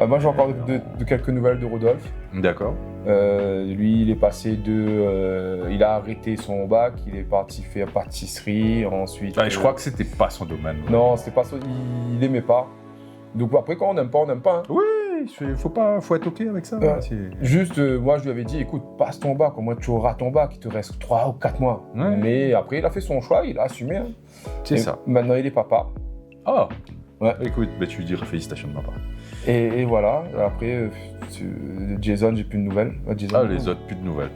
Speaker 2: Moi, j'ai encore de quelques nouvelles de Rodolphe.
Speaker 1: D'accord.
Speaker 2: Lui, il est passé il a arrêté son bac, il est parti faire pâtisserie, ensuite...
Speaker 1: Je crois que c'était pas son domaine. Ouais.
Speaker 2: Non, c'était pas il aimait pas. Donc après, quand on n'aime pas, on n'aime pas. Hein.
Speaker 1: Oui, faut être OK avec ça.
Speaker 2: Juste, moi, je lui avais dit, écoute, passe ton bac, au moins tu auras ton bac, il te reste 3 ou 4 mois. Ouais. Mais après, il a fait son choix, il a assumé. Hein.
Speaker 1: C'est ça.
Speaker 2: Maintenant, il est papa.
Speaker 1: Ah ouais. Écoute, tu lui diras félicitations de ma part.
Speaker 2: Et voilà, après, Jason, j'ai plus de nouvelles. Jason,
Speaker 1: les autres, plus de nouvelles.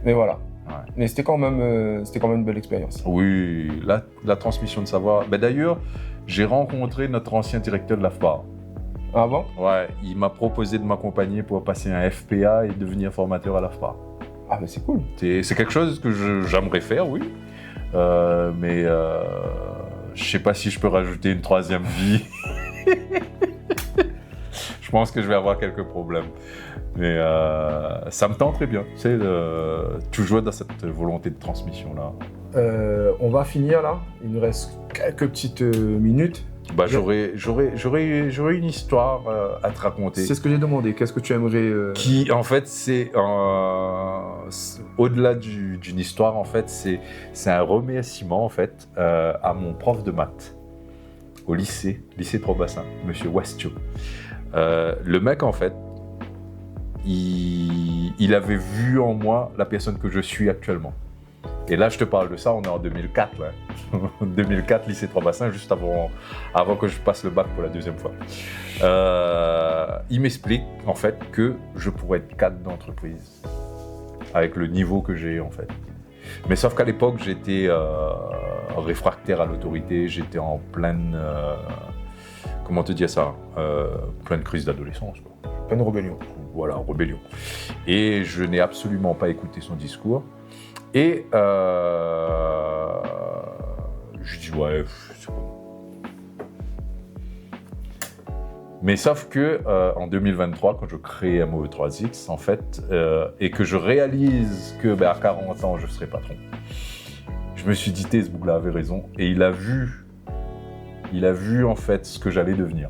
Speaker 2: Mais voilà.
Speaker 1: Ouais.
Speaker 2: Mais c'était quand même une belle expérience.
Speaker 1: Oui, la transmission de savoir. D'ailleurs, j'ai rencontré notre ancien directeur de l'AFPA.
Speaker 2: Ah bon?
Speaker 1: Ouais, il m'a proposé de m'accompagner pour passer un FPA et devenir formateur à l'AFPA.
Speaker 2: Ah, mais c'est cool.
Speaker 1: C'est quelque chose que j'aimerais faire, oui. Mais je sais pas si je peux rajouter une troisième vie. Je pense que je vais avoir quelques problèmes. Mais ça me tend très bien. Tu sais, toujours dans cette volonté de transmission-là.
Speaker 2: On va finir là. Il nous reste quelques petites minutes.
Speaker 1: J'aurais une histoire à te raconter.
Speaker 2: C'est ce que j'ai demandé. Qu'est-ce que tu aimerais
Speaker 1: Qui, en fait, c'est au-delà d'une histoire. En fait, c'est un remerciement en fait à mon prof de maths au lycée Trop-Bassin, Monsieur Wastio. Le mec, en fait, il avait vu en moi la personne que je suis actuellement. Et là, je te parle de ça, on est en 2004. Là. 2004, lycée Trois-Bassins, juste avant que je passe le bac pour la deuxième fois. Il m'explique, en fait, que je pourrais être cadre d'entreprise avec le niveau que j'ai, en fait. Mais sauf qu'à l'époque, j'étais réfractaire à l'autorité, j'étais en pleine... comment te dire ça, pleine crise d'adolescence.
Speaker 2: Pleine rébellion.
Speaker 1: Voilà, rébellion. Et je n'ai absolument pas écouté son discours. Et je dis ouais, c'est bon. Mais sauf que en 2023, quand je crée MOE3X, en fait, et que je réalise que à 40 ans, je serai patron, je me suis dit, ce bouc-là avait raison. Et il a vu en fait ce que j'allais devenir.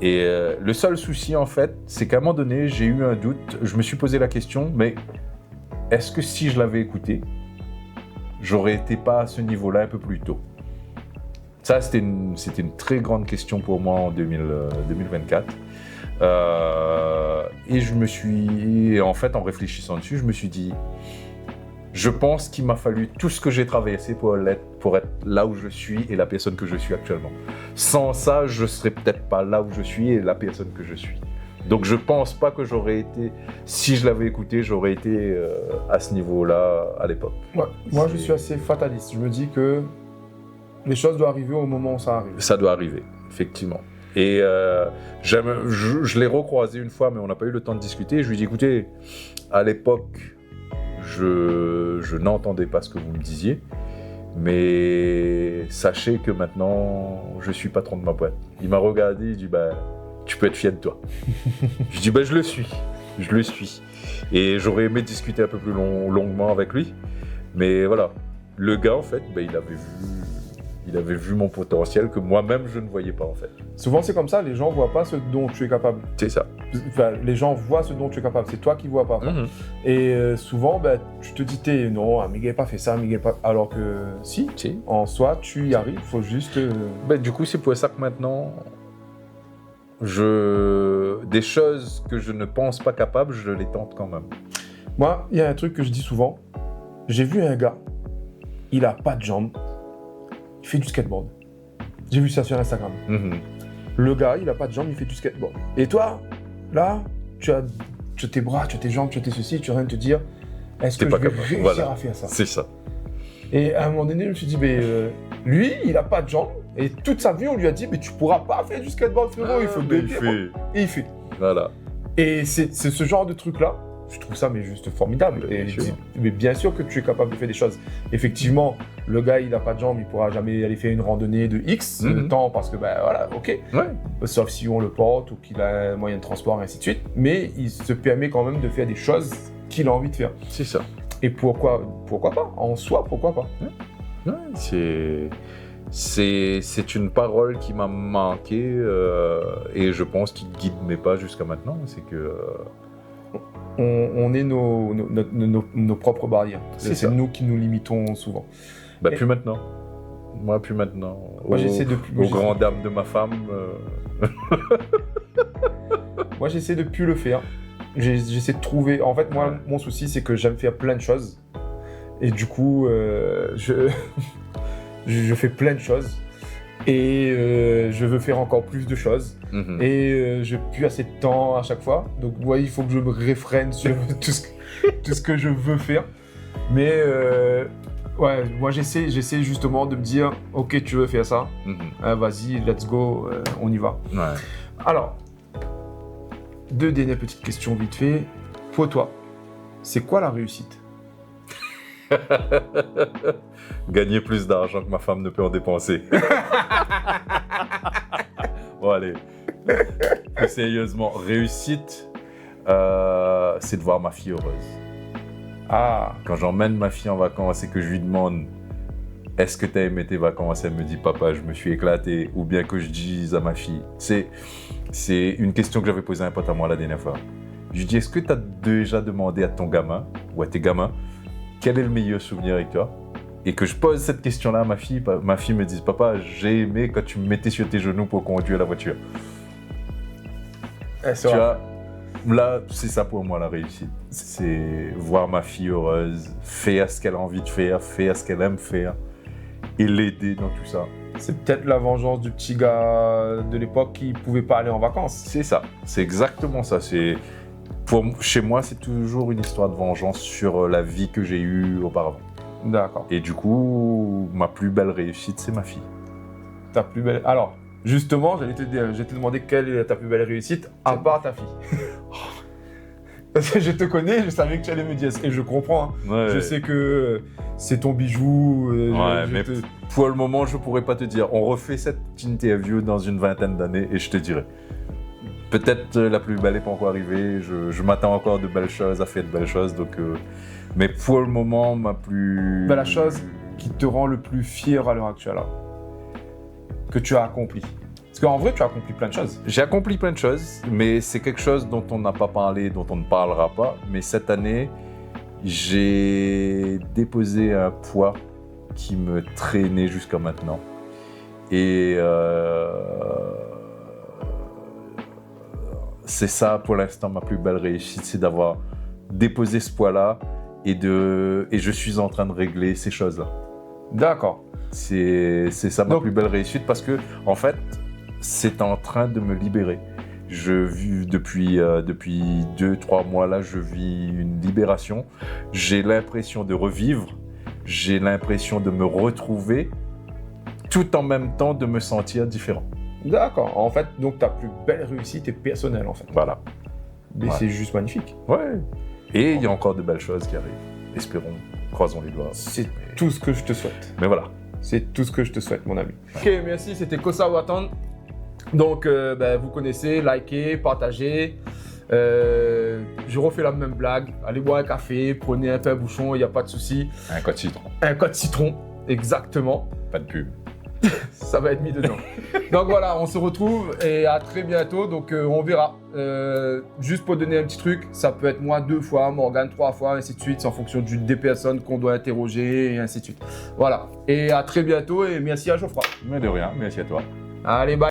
Speaker 1: Et le seul souci, en fait, c'est qu'à un moment donné, j'ai eu un doute. Je me suis posé la question, mais est-ce que si je l'avais écouté, j'aurais été pas à ce niveau-là un peu plus tôt? Ça, c'était une très grande question pour moi en 2024. Et en fait, en réfléchissant dessus, je me suis dit, je pense qu'il m'a fallu tout ce que j'ai traversé pour être là où je suis et la personne que je suis actuellement. Sans ça, je serais peut-être pas là où je suis et la personne que je suis. Donc je pense pas que j'aurais été, si je l'avais écouté, j'aurais été à ce niveau-là à l'époque.
Speaker 2: Ouais, moi je suis assez fataliste, je me dis que les choses doivent arriver au moment où ça arrive.
Speaker 1: Ça doit arriver, effectivement. Et je l'ai recroisé une fois, mais on n'a pas eu le temps de discuter. Je lui ai dit, écoutez, à l'époque, je n'entendais pas ce que vous me disiez, mais sachez que maintenant, je suis patron de ma boîte. Il m'a regardé, il dit, tu peux être fier de toi. Je dis, je le suis. Je le suis. Et j'aurais aimé discuter un peu plus longuement avec lui. Mais voilà, le gars, en fait, il avait vu mon potentiel que moi-même, je ne voyais pas, en fait.
Speaker 2: Souvent, c'est comme ça, les gens ne voient pas ce dont tu es capable.
Speaker 1: C'est ça.
Speaker 2: Enfin, les gens voient ce dont tu es capable, c'est toi qui ne vois pas. Et souvent, tu te dis, non, Miguel n'a pas fait ça, alors que si, en soi, tu y arrives, il faut juste...
Speaker 1: Du coup, c'est pour ça que maintenant, des choses que je ne pense pas capable, je les tente quand même.
Speaker 2: Moi, il y a un truc que je dis souvent, j'ai vu un gars, il n'a pas de jambes, il fait du skateboard. J'ai vu ça sur Instagram. Le gars, il n'a pas de jambes, il fait du skateboard. Et toi, là, tu as tes bras, tu as tes jambes, tu as tes ceci, tu es en train de te dire, est-ce que je vais réussir à faire ça?
Speaker 1: C'est ça.
Speaker 2: Et à un moment donné, je me suis dit, lui, il n'a pas de jambes. Et toute sa vie, on lui a dit, tu ne pourras pas faire du skateboard, frérot, il faut deux pieds. Et il fait.
Speaker 1: Voilà.
Speaker 2: Et c'est ce genre de truc-là, je trouve ça juste formidable. Mais bien sûr que tu es capable de faire des choses. Effectivement, le gars, il n'a pas de jambes, il ne pourra jamais aller faire une randonnée de X temps parce que, voilà, ok. Ouais. Sauf si on le porte ou qu'il a un moyen de transport, et ainsi de suite. Mais il se permet quand même de faire des choses qu'il a envie de faire.
Speaker 1: C'est ça.
Speaker 2: Et pourquoi pas? En soi, pourquoi pas?
Speaker 1: Ouais, c'est une parole qui m'a manqué et je pense qu'il guide mes pas jusqu'à maintenant. C'est que...
Speaker 2: On est nos propres barrières. C'est nous qui nous limitons souvent.
Speaker 1: Plus maintenant. Moi, plus maintenant.
Speaker 2: Moi, j'essaie de...
Speaker 1: Aux grandes dames de ma femme.
Speaker 2: Moi, j'essaie de plus le faire. J'essaie de trouver... En fait, moi, mon souci, c'est que j'aime faire plein de choses. Et du coup, je fais plein de choses. Et je veux faire encore plus de choses. Et je n'ai plus assez de temps à chaque fois. Donc, il faut que je me réfrène sur tout ce que je veux faire. Mais moi, j'essaie justement de me dire, ok, tu veux faire ça, vas-y, let's go, on y va. Ouais. Alors, 2 dernières petites questions vite fait. Pour toi, c'est quoi la réussite?
Speaker 1: Gagner plus d'argent que ma femme ne peut en dépenser. Bon, allez. Plus sérieusement, réussite, c'est de voir ma fille heureuse. Quand j'emmène ma fille en vacances et que je lui demande « Est-ce que tu as aimé tes vacances ?» Elle me dit « Papa, je me suis éclaté. » Ou bien que je dise à ma fille. C'est une question que j'avais posée à un pote à moi la dernière fois. Je lui dis « Est-ce que tu as déjà demandé à ton gamin ou à tes gamins quel est le meilleur souvenir avec toi ?» Et que je pose cette question-là à ma fille me dit « Papa, j'ai aimé quand tu me mettais sur tes genoux pour conduire la voiture. » Tu vois, là, c'est ça pour moi la réussite. C'est voir ma fille heureuse, faire ce qu'elle a envie de faire ce qu'elle aime faire et l'aider dans tout ça.
Speaker 2: C'est peut-être la vengeance du petit gars de l'époque qui ne pouvait pas aller en vacances.
Speaker 1: C'est ça, c'est exactement ça. Chez moi, c'est toujours une histoire de vengeance sur la vie que j'ai eue auparavant.
Speaker 2: D'accord.
Speaker 1: Et du coup, ma plus belle réussite, c'est ma fille.
Speaker 2: Ta plus belle... Alors, justement, j'allais te demander quelle est ta plus belle réussite, à part ta fille. Parce que je te connais, je savais que tu allais me dire, et je comprends. Hein. Ouais. Je sais que c'est ton bijou.
Speaker 1: Mais pour le moment, je pourrais pas te dire. On refait cette interview dans une 20aine d'années et je te dirai. Peut-être la plus belle n'est pas encore arrivée. Je m'attends encore de belles choses, à faire de belles choses. Donc, mais pour le moment, ma plus...
Speaker 2: la chose qui te rend le plus fier à l'heure actuelle, que tu as accompli. Parce qu'en vrai, tu as accompli plein de choses.
Speaker 1: J'ai accompli plein de choses, mais c'est quelque chose dont on n'a pas parlé, dont on ne parlera pas. Mais cette année, j'ai déposé un poids qui me traînait jusqu'à maintenant. Et c'est ça, pour l'instant, ma plus belle réussite, c'est d'avoir déposé ce poids-là et je suis en train de régler ces choses-là.
Speaker 2: D'accord.
Speaker 1: C'est ça ma plus belle réussite parce que, en fait, c'est en train de me libérer. Depuis 2-3 mois là, je vis une libération. J'ai l'impression de revivre. J'ai l'impression de me retrouver tout en même temps de me sentir différent.
Speaker 2: D'accord. En fait, donc ta plus belle réussite est personnelle en fait.
Speaker 1: Voilà.
Speaker 2: Mais c'est juste magnifique.
Speaker 1: Ouais. Et il y a encore de belles choses qui arrivent. Espérons, croisons les doigts.
Speaker 2: C'est tout ce que je te souhaite.
Speaker 1: Mais voilà.
Speaker 2: C'est tout ce que je te souhaite, mon ami. Ok, merci. C'était Kosa Watan. Donc, vous connaissez, likez, partagez. Je refais la même blague. Allez boire un café, prenez un pain bouchon, il n'y a pas de souci.
Speaker 1: Un code citron.
Speaker 2: Un code citron, exactement.
Speaker 1: Pas de pub.
Speaker 2: Ça va être mis dedans. Donc voilà, on se retrouve et à très bientôt. Donc on verra. Juste pour donner un petit truc, ça peut être moi 2 fois, Morgane 3 fois, ainsi de suite, en fonction des personnes qu'on doit interroger et ainsi de suite. Voilà. Et à très bientôt et merci à Geoffroy.
Speaker 1: Mais de rien, merci à toi.
Speaker 2: Allez, bye.